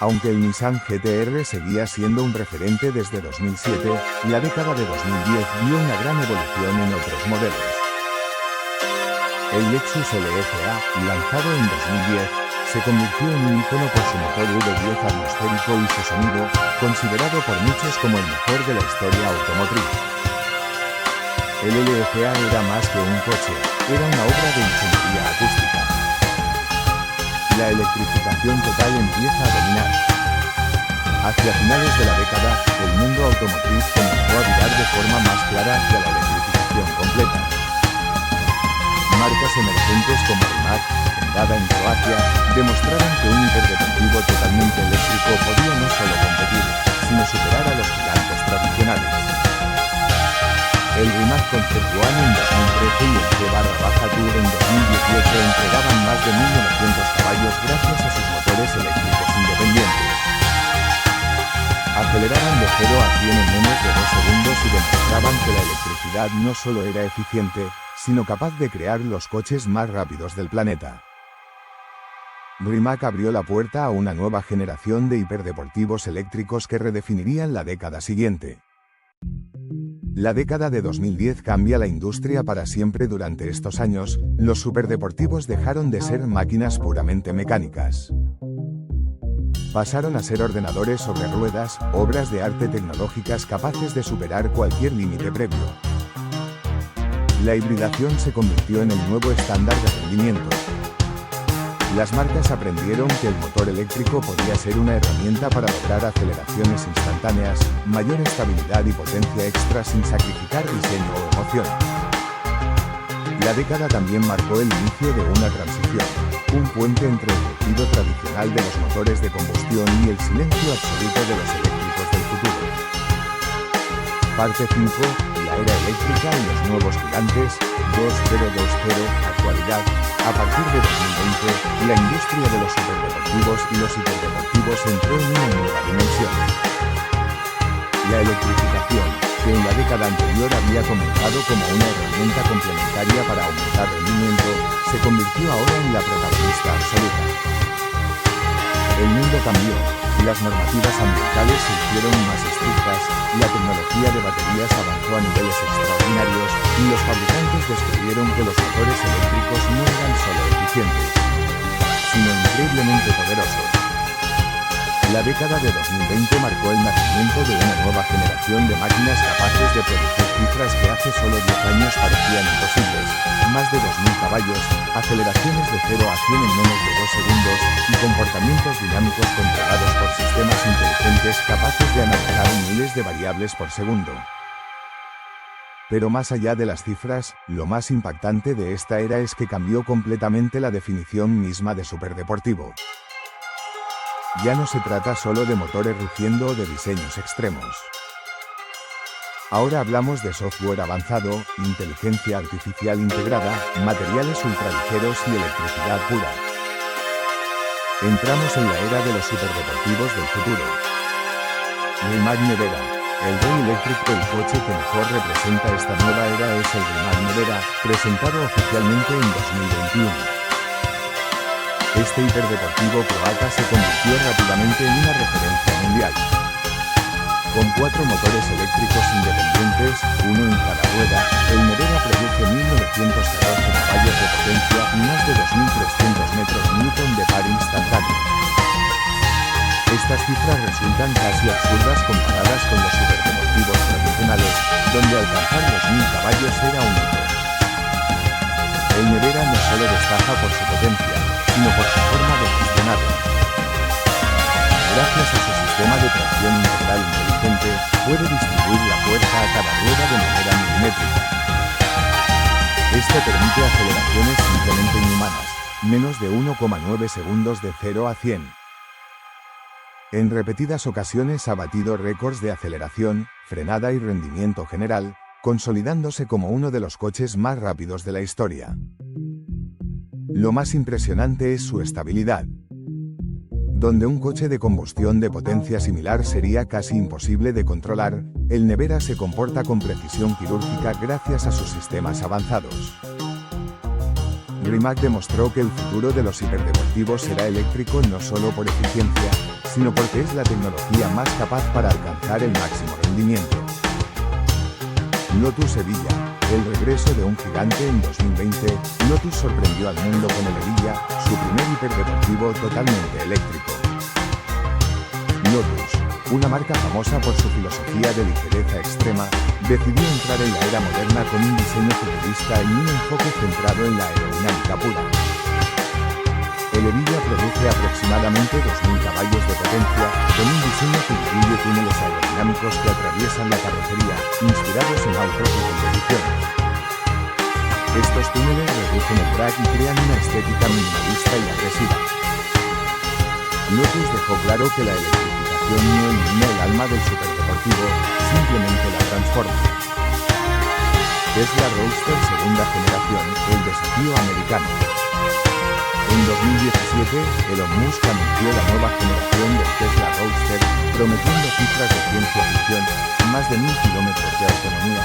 Aunque el Nissan GT-R seguía siendo un referente desde 2007, la década de 2010 vio una gran evolución en otros modelos. El Lexus LFA, lanzado en 2010, se convirtió en un ícono por su motor V10 atmosférico y su sonido, considerado por muchos como el mejor de la historia automotriz. El LFA era más que un coche, era una obra de ingeniería acústica. La electrificación total empieza a dominar. Hacia finales de la década, el mundo automotriz comenzó a virar de forma más clara hacia la electrificación completa. Marcas emergentes como Rimac, fundada en Croacia, demostraron que un hiperdeportivo totalmente eléctrico podía no solo competir, sino superar a los gigantes tradicionales. El Rimac Concept One en 2013 y el G-Tour en 2018 entregaban más de 1900 caballos gracias a sus motores eléctricos independientes. Aceleraban de 0 a 100 en menos de 2 segundos y demostraban que la electricidad no solo era eficiente, sino capaz de crear los coches más rápidos del planeta. Rimac abrió la puerta a una nueva generación de hiperdeportivos eléctricos que redefinirían la década siguiente. La década de 2010 cambia la industria para siempre. Durante estos años, los superdeportivos dejaron de ser máquinas puramente mecánicas. Pasaron a ser ordenadores sobre ruedas, obras de arte tecnológicas capaces de superar cualquier límite previo. La hibridación se convirtió en el nuevo estándar de rendimiento. Las marcas aprendieron que el motor eléctrico podía ser una herramienta para lograr aceleraciones instantáneas, mayor estabilidad y potencia extra sin sacrificar diseño o emoción. La década también marcó el inicio de una transición, un puente entre el rugido tradicional de los motores de combustión y el silencio absoluto de los eléctricos del futuro. Parte 5. La era eléctrica y los nuevos gigantes. 2020. Actualidad. A partir de 2020, la industria de los superdeportivos y los hiperdeportivos entró en una nueva dimensión. La electrificación, que en la década anterior había comenzado como una herramienta complementaria para aumentar rendimiento, se convirtió ahora en la protagonista absoluta. El mundo cambió, las normativas ambientales se hicieron más estrictas, la tecnología de baterías avanzó a niveles extraordinarios, y los fabricantes descubrieron que los motores eléctricos no eran solo eficientes, sino increíblemente poderosos. La década de 2020 marcó el nacimiento de una nueva generación de máquinas capaces de producir cifras que hace solo 10 años parecían imposibles, más de 2000 caballos, aceleraciones de 0 a 100 en menos de 2 segundos, y comportamientos dinámicos controlados por sistemas inteligentes capaces de analizar miles de variables por segundo. Pero más allá de las cifras, lo más impactante de esta era es que cambió completamente la definición misma de superdeportivo. Ya no se trata solo de motores rugiendo o de diseños extremos. Ahora hablamos de software avanzado, inteligencia artificial integrada, materiales ultraligeros y electricidad pura. Entramos en la era de los superdeportivos del futuro. Rimac Nevera, el rey eléctrico. El coche que mejor representa esta nueva era es el Rimac Nevera, presentado oficialmente en 2021. Este hiperdeportivo croata se convirtió rápidamente en una referencia mundial. Con 4 motores eléctricos independientes, uno en cada rueda, el Nevera produce 1914 caballos de potencia y más de 2.300 metros newton de par instantáneo. Estas cifras resultan casi absurdas comparadas con los superdeportivos tradicionales, donde alcanzar los 1000 caballos era un hito. El Nevera no solo destaca por su potencia, sino por su forma de gestionarlo. Gracias a su sistema de tracción integral inteligente, puede distribuir la fuerza a cada rueda de manera milimétrica. Esto permite aceleraciones simplemente inhumanas, menos de 1,9 segundos de 0 a 100. En repetidas ocasiones ha batido récords de aceleración, frenada y rendimiento general, consolidándose como uno de los coches más rápidos de la historia. Lo más impresionante es su estabilidad. Donde un coche de combustión de potencia similar sería casi imposible de controlar, el Nevera se comporta con precisión quirúrgica gracias a sus sistemas avanzados. Rimac demostró que el futuro de los hiperdeportivos será eléctrico no solo por eficiencia, sino porque es la tecnología más capaz para alcanzar el máximo rendimiento. Lotus Evija, el regreso de un gigante en 2020, Lotus sorprendió al mundo con el Evija, su primer hiperdeportivo totalmente eléctrico. Lotus, una marca famosa por su filosofía de ligereza extrema, decidió entrar en la era moderna con un diseño futurista y un enfoque centrado en la aerodinámica pura. El Evija produce aproximadamente 2.000 caballos de potencia, con un diseño que incluye túneles aerodinámicos que atraviesan la carrocería, inspirados en autos de competición. Estos túneles reducen el drag y crean una estética minimalista y agresiva. Lotus dejó claro que la electrificación no elimina el alma del superdeportivo, simplemente la transforma. Tesla Roadster segunda generación, el desafío americano. En 2017, Elon Musk anunció la nueva generación del Tesla Roadster, prometiendo cifras de ciencia ficción, más de 1000 kilómetros de autonomía,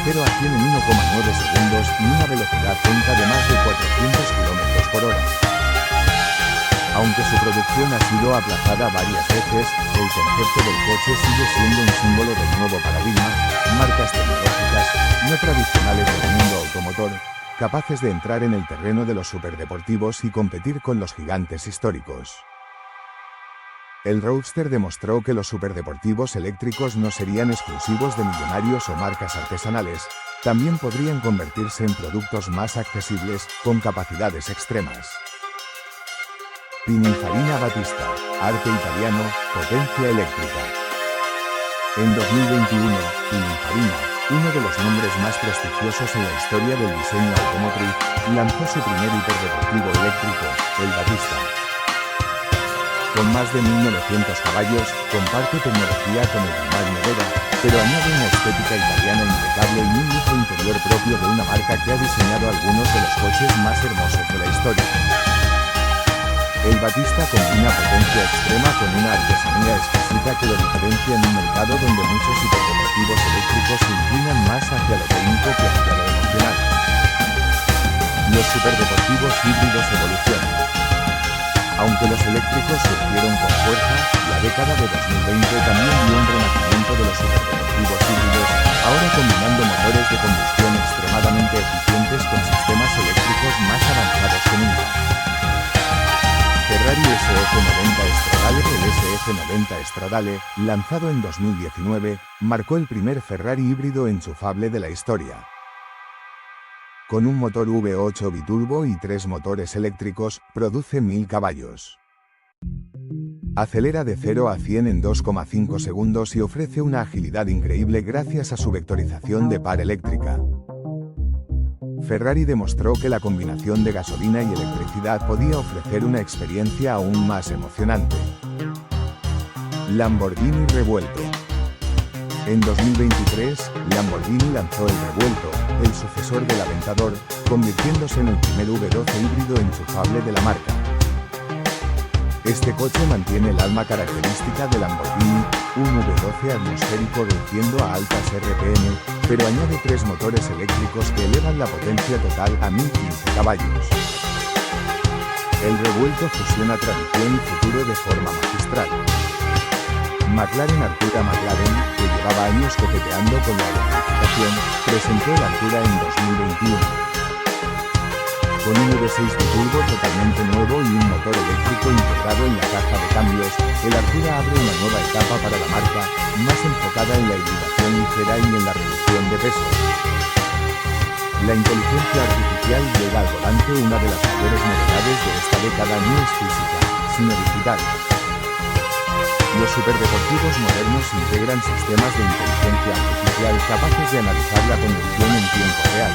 0 a 100 en 1,9 segundos y una velocidad punta de más de 400 kilómetros por hora. Aunque su producción ha sido aplazada varias veces, el concepto del coche sigue siendo un símbolo del nuevo paradigma, marcas tecnológicas, no tradicionales del mundo automotor, capaces de entrar en el terreno de los superdeportivos y competir con los gigantes históricos. El Roadster demostró que los superdeportivos eléctricos no serían exclusivos de millonarios o marcas artesanales, también podrían convertirse en productos más accesibles, con capacidades extremas. Pininfarina Battista, arte italiano, potencia eléctrica. En 2021, Pininfarina, uno de los nombres más prestigiosos en la historia del diseño automotriz, lanzó su primer hiperdeportivo eléctrico, el Battista. Con más de 1900 caballos, comparte tecnología con el Rimag Nevera, pero añade una estética italiana impecable y un lujo interior propio de una marca que ha diseñado algunos de los coches más hermosos de la historia. El Battista combina potencia extrema con una artesanía exquisita que lo diferencia en un mercado donde muchos hiperdeportivos eléctricos se inclinan más hacia lo técnico que hacia lo emocional. Los superdeportivos híbridos evolucionan. Aunque los eléctricos surgieron con fuerza, la década de 2020 también dio un renacimiento de los superdeportivos híbridos, ahora combinando motores de combustión extremadamente eficientes con sistemas eléctricos más avanzados que nunca. Ferrari SF90 Stradale. El SF90 Stradale, lanzado en 2019, marcó el primer Ferrari híbrido enchufable de la historia. Con un motor V8 biturbo y 3 motores eléctricos, produce 1000 caballos. Acelera de 0 a 100 en 2,5 segundos y ofrece una agilidad increíble gracias a su vectorización de par eléctrica. Ferrari demostró que la combinación de gasolina y electricidad podía ofrecer una experiencia aún más emocionante. Lamborghini Revuelto. En 2023, Lamborghini lanzó el Revuelto, el sucesor del Aventador, convirtiéndose en el primer V12 híbrido enchufable de la marca. Este coche mantiene el alma característica de Lamborghini, un V12 atmosférico reduciendo a altas RPM, pero añade 3 motores eléctricos que elevan la potencia total a 1015 caballos. El Revuelto fusiona tradición y futuro de forma magistral. McLaren Artura. McLaren, que llevaba años coqueteando con la electrificación, presentó el Artura en 2021. Con un V6 biturbo totalmente nuevo y un motor eléctrico integrado en la caja de cambios, el Artura abre una nueva etapa para la marca, más enfocada en la hibridación ligera y en la reducción de peso. La inteligencia artificial llega al volante. Una de las mayores novedades de esta década no es física, sino digital. Los superdeportivos modernos integran sistemas de inteligencia artificial capaces de analizar la conducción en tiempo real.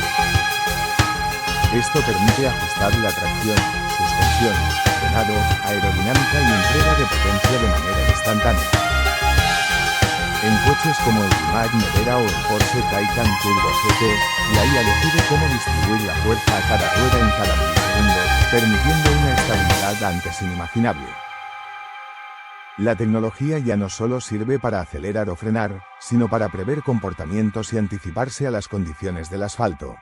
Esto permite ajustar la tracción, suspensión, frenado, aerodinámica y entrega de potencia de manera instantánea. En coches como el Rimag Nevera o el Porsche Taycan Turbo GT, la IA decide cómo distribuir la fuerza a cada rueda en cada milisegundo, permitiendo una estabilidad antes inimaginable. La tecnología ya no solo sirve para acelerar o frenar, sino para prever comportamientos y anticiparse a las condiciones del asfalto.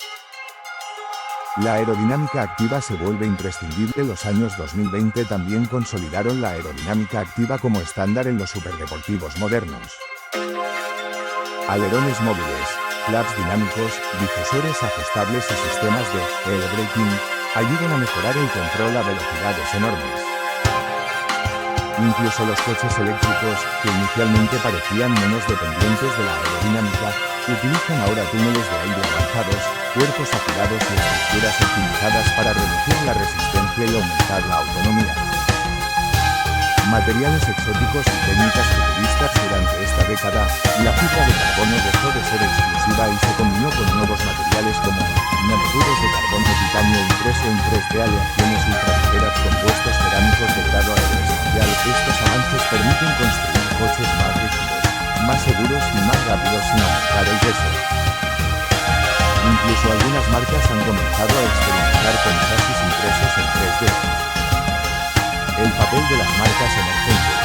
La aerodinámica activa se vuelve imprescindible. Los años 2020 también consolidaron la aerodinámica activa como estándar en los superdeportivos modernos. Alerones móviles, flaps dinámicos, difusores ajustables y sistemas de air-braking ayudan a mejorar el control a velocidades enormes. Incluso los coches eléctricos, que inicialmente parecían menos dependientes de la aerodinámica, utilizan ahora túneles de aire avanzados, cuerpos afilados y estructuras optimizadas para reducir la resistencia y aumentar la autonomía. Materiales exóticos y técnicas futuristas. Durante esta década, la fibra de carbono dejó de ser exclusiva y se combinó con nuevos materiales como nanotubos de carbono, titanio impreso en 3D, aleaciones ultraligeras, compuestos cerámicos de grado aeroespacial. Estos avances permiten construir coches más rígidos, más seguros y más rápidos sin aumentar el peso. Incluso algunas marcas han comenzado a experimentar con chasis impresos en 3D. El papel de las marcas emergentes.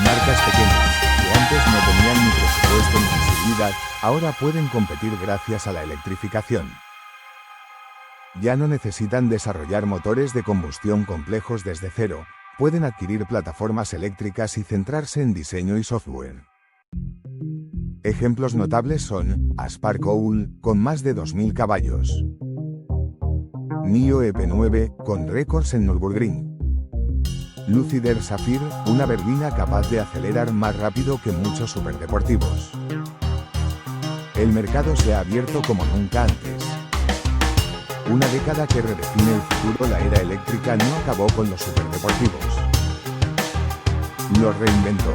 Marcas pequeñas, que antes no tenían ni presupuesto ni visibilidad, ahora pueden competir gracias a la electrificación. Ya no necesitan desarrollar motores de combustión complejos desde cero, pueden adquirir plataformas eléctricas y centrarse en diseño y software. Ejemplos notables son Aspar Cowl, con más de 2000 caballos. NIO EP9, con récords en Nürburgring. Lucider Sapphire, una berlina capaz de acelerar más rápido que muchos superdeportivos. El mercado se ha abierto como nunca antes. Una década que redefine el futuro. La era eléctrica no acabó con los superdeportivos. Los reinventó.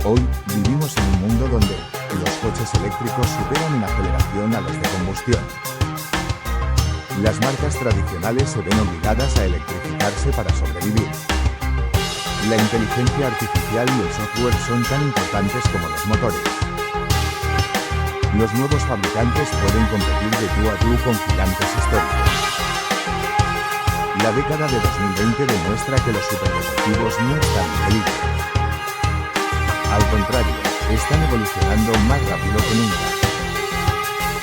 Hoy, vivimos en un mundo donde los coches eléctricos superan en aceleración a los de combustión. Las marcas tradicionales se ven obligadas a electrificarse para sobrevivir. La inteligencia artificial y el software son tan importantes como los motores. Los nuevos fabricantes pueden competir de tú a tú con gigantes históricos. La década de 2020 demuestra que los superdeportivos no están en peligro. Al contrario, están evolucionando más rápido que nunca.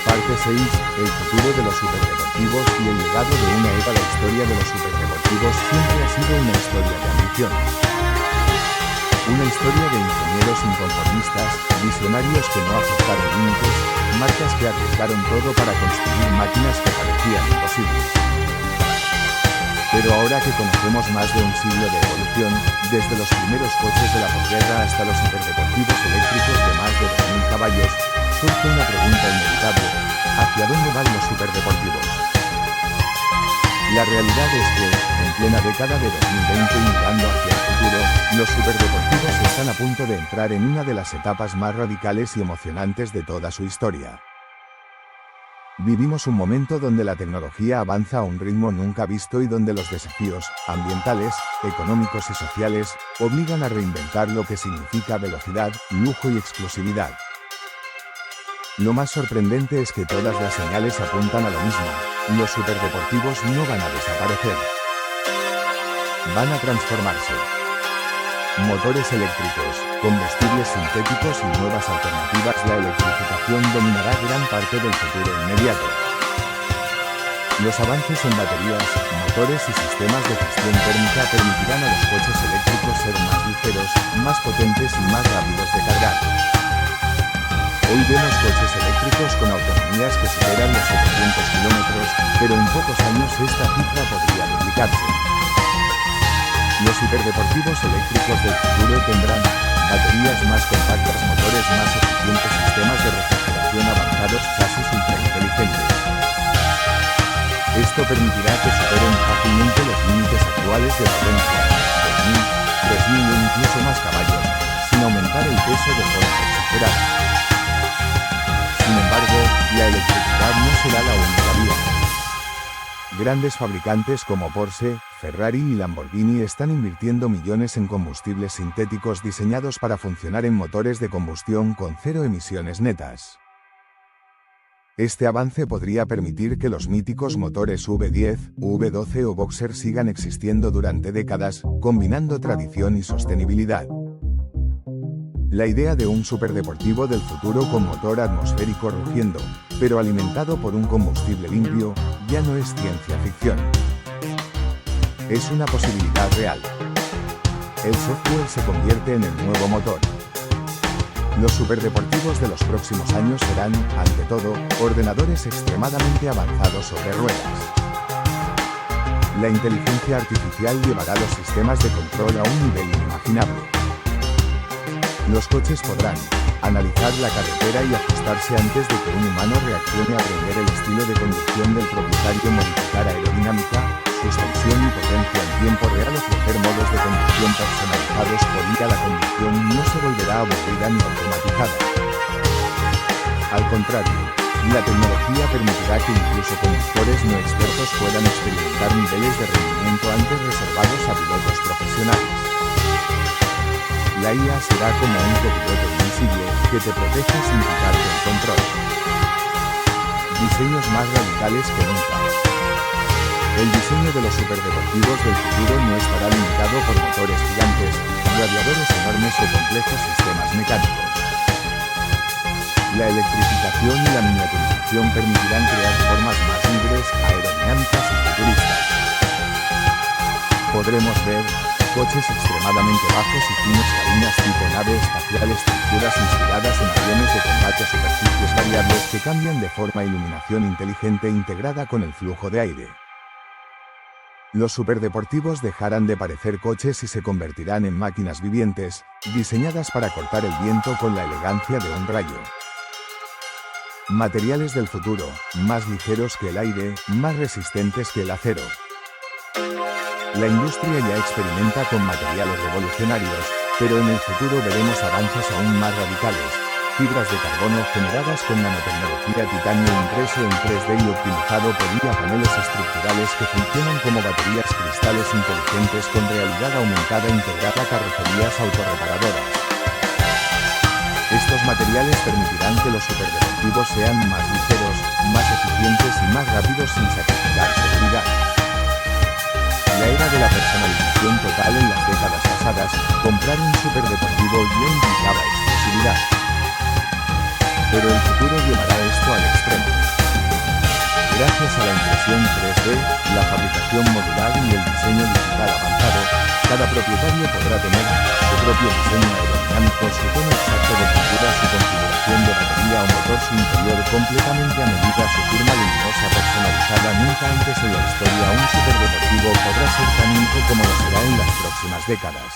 Parte 6, el futuro de los superdeportivos y el legado de una era. La historia de los superdeportivos siempre ha sido una historia de ambición. Una historia de ingenieros inconformistas, visionarios que no aceptaron límites, marcas que arriesgaron todo para construir máquinas que parecían imposibles. Pero ahora que conocemos más de un siglo de evolución, desde los primeros coches de la posguerra hasta los superdeportivos eléctricos de más de 2000 caballos, surge una pregunta inevitable: ¿hacia dónde van los superdeportivos? La realidad es que, en plena década de 2020 y mirando hacia el futuro, los superdeportivos están a punto de entrar en una de las etapas más radicales y emocionantes de toda su historia. Vivimos un momento donde la tecnología avanza a un ritmo nunca visto y donde los desafíos ambientales, económicos y sociales obligan a reinventar lo que significa velocidad, lujo y exclusividad. Lo más sorprendente es que todas las señales apuntan a lo mismo: los superdeportivos no van a desaparecer. Van a transformarse. Motores eléctricos, combustibles sintéticos y nuevas alternativas. La electrificación dominará gran parte del futuro inmediato. Los avances en baterías, motores y sistemas de gestión térmica permitirán a los coches eléctricos ser más ligeros, más potentes y más rápidos de cargar. Hoy vemos coches eléctricos con autonomías que superan los 700 kilómetros, pero en pocos años esta cifra podría duplicarse. Los superdeportivos eléctricos del futuro tendrán baterías más compactas, motores más eficientes, sistemas de refrigeración avanzados, chasis ultrainteligentes. Esto permitirá que superen fácilmente los límites actuales de potencia, 2000, 3000 o incluso más caballos, sin aumentar el peso de forma exagerada. Sin embargo, la electricidad no será la única vía. Grandes fabricantes como Porsche, Ferrari y Lamborghini están invirtiendo millones en combustibles sintéticos diseñados para funcionar en motores de combustión con cero emisiones netas. Este avance podría permitir que los míticos motores V10, V12 o Boxer sigan existiendo durante décadas, combinando tradición y sostenibilidad. La idea de un superdeportivo del futuro con motor atmosférico rugiendo, pero alimentado por un combustible limpio, ya no es ciencia ficción. Es una posibilidad real. El software se convierte en el nuevo motor. Los superdeportivos de los próximos años serán, ante todo, ordenadores extremadamente avanzados sobre ruedas. La inteligencia artificial llevará los sistemas de control a un nivel inimaginable. Los coches podrán analizar la carretera y ajustarse antes de que un humano reaccione a aprender el estilo de conducción del propietario, modificar aerodinámica, suspensión y potencia en tiempo real, ofrecer modos de conducción personalizados. Por ir a la conducción no se volverá aburrida ni automatizada. Al contrario, la tecnología permitirá que incluso conductores no expertos puedan experimentar niveles de rendimiento antes reservados a pilotos profesionales. La IA será como un copiloto invisible que te protege sin quitarte el control. Diseños más radicales que nunca. El diseño de los superdeportivos del futuro no estará limitado por motores gigantes, radiadores enormes o complejos sistemas mecánicos. La electrificación y la miniaturización permitirán crear formas más libres, aerodinámicas y futuristas. Podremos ver coches extremadamente bajos y finos, cabinas tipo nave espacial, estructuras inspiradas en aviones de combate, superficies variables que cambian de forma, iluminación inteligente integrada con el flujo de aire. Los superdeportivos dejarán de parecer coches y se convertirán en máquinas vivientes, diseñadas para cortar el viento con la elegancia de un rayo. Materiales del futuro, más ligeros que el aire, más resistentes que el acero. La industria ya experimenta con materiales revolucionarios, pero en el futuro veremos avances aún más radicales. Fibras de carbono generadas con nanotecnología, titanio impreso en 3D y optimizado por IA, paneles estructurales que funcionan como baterías, cristales inteligentes con realidad aumentada integrada, carrocerías autorreparadoras. Estos materiales permitirán que los superdeportivos sean más ligeros, más eficientes y más rápidos sin sacrificar seguridad. La era de la personalización total. En las décadas pasadas, comprar un superdeportivo ya implicaba exclusividad. Pero el futuro llevará esto al extremo. Gracias a la impresión 3D, la fabricación modular y el diseño digital avanzado, cada propietario podrá tener su propio diseño aerodinámico, su tono exacto de pintura, su configuración de batería o motor, su interior completamente a medida, su firma luminosa personalizada. Nunca antes en la historia un superdeportivo podrá ser tan único como lo será en las próximas décadas.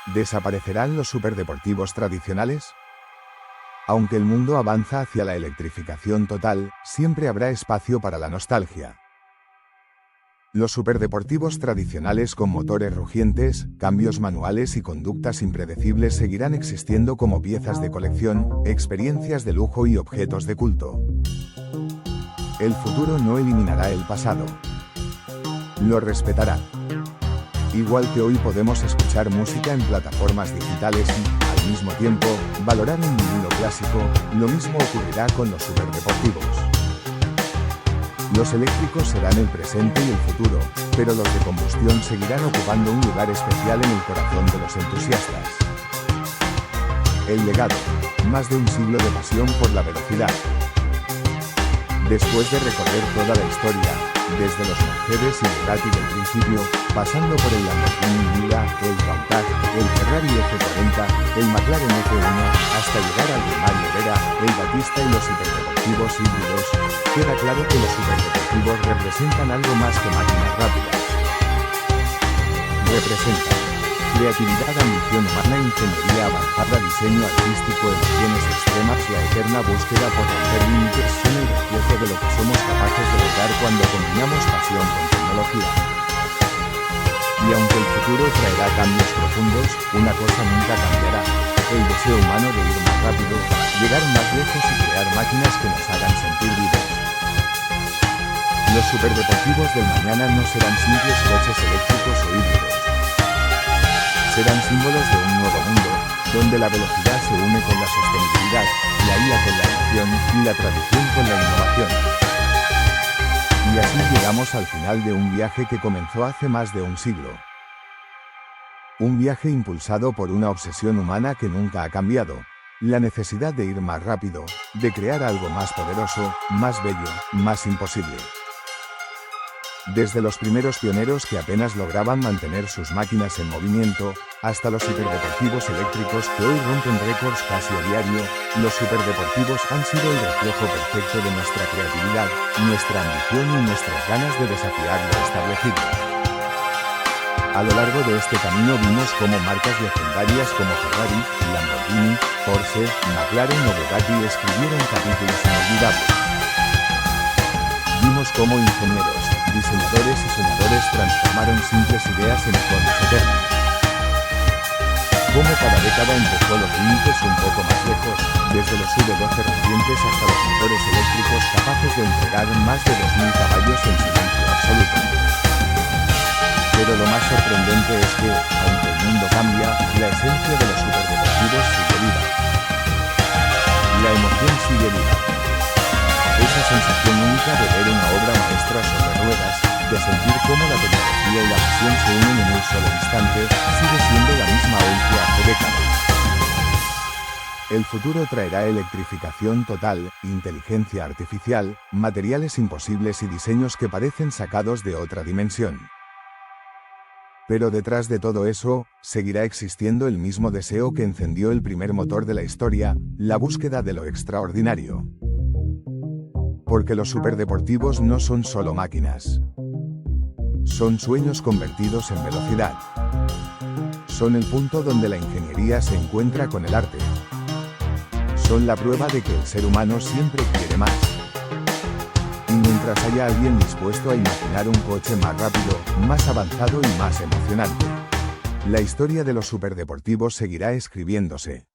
¿Desaparecerán los superdeportivos tradicionales? Aunque el mundo avanza hacia la electrificación total, siempre habrá espacio para la nostalgia. Los superdeportivos tradicionales con motores rugientes, cambios manuales y conductas impredecibles seguirán existiendo como piezas de colección, experiencias de lujo y objetos de culto. El futuro no eliminará el pasado. Lo respetará. Igual que hoy podemos escuchar música en plataformas digitales y, al mismo tiempo, valorar un vinilo clásico, lo mismo ocurrirá con los superdeportivos. Los eléctricos serán el presente y el futuro, pero los de combustión seguirán ocupando un lugar especial en el corazón de los entusiastas. El legado, más de un siglo de pasión por la velocidad. Después de recorrer toda la historia, desde los Mercedes y Bugatti del principio, pasando por el Lamborghini Miura, el Countach, el Ferrari F40, el McLaren F1, hasta llegar al Mario Vera, el Batista y los hiperdeportivos híbridos, queda claro que los superdeportivos representan algo más que máquinas rápidas. Representan creatividad, ambición humana, ingeniería avanzada, diseño artístico, emociones extremas, la eterna búsqueda por romper límites. Son el reflejo de lo que somos capaces de lograr cuando combinamos pasión con tecnología. Y aunque el futuro traerá cambios profundos, una cosa nunca cambiará: el deseo humano de ir más rápido, llegar más lejos y crear máquinas que nos hagan sentir vivos. Los superdeportivos del mañana no serán simples coches eléctricos o híbridos. Serán símbolos de un nuevo mundo, donde la velocidad se une con la sostenibilidad, la IA con la emoción y la tradición con la innovación. Y así llegamos al final de un viaje que comenzó hace más de un siglo. Un viaje impulsado por una obsesión humana que nunca ha cambiado, La necesidad de ir más rápido, de crear algo más poderoso, más bello, más imposible. Desde los primeros pioneros que apenas lograban mantener sus máquinas en movimiento, hasta los hiperdeportivos eléctricos que hoy rompen récords casi a diario, los superdeportivos han sido el reflejo perfecto de nuestra creatividad, nuestra ambición y nuestras ganas de desafiar lo establecido. A lo largo de este camino vimos cómo marcas legendarias como Ferrari, Lamborghini, Porsche, McLaren o Bugatti escribieron capítulos inolvidables. Vimos cómo ingenieros, diseñadores y soñadores transformaron simples ideas en iconos eternos. Cómo cada década empujó los límites un poco más lejos, desde los V12 recientes hasta los motores eléctricos capaces de entregar más de 2000 caballos en silencio absoluto. Pero lo más sorprendente es que, aunque el mundo cambia, la esencia de los superdeportivos sigue viva. La emoción sigue viva. Esa sensación única de ver una obra maestra sobre ruedas, de sentir cómo la tecnología y la pasión se unen en un solo instante, sigue siendo la misma hoy que hace décadas. El futuro traerá electrificación total, inteligencia artificial, materiales imposibles y diseños que parecen sacados de otra dimensión. Pero detrás de todo eso, seguirá existiendo el mismo deseo que encendió el primer motor de la historia, la búsqueda de lo extraordinario. Porque los superdeportivos no son solo máquinas. Son sueños convertidos en velocidad. Son el punto donde la ingeniería se encuentra con el arte. Son la prueba de que el ser humano siempre quiere más. Y mientras haya alguien dispuesto a imaginar un coche más rápido, más avanzado y más emocionante, la historia de los superdeportivos seguirá escribiéndose.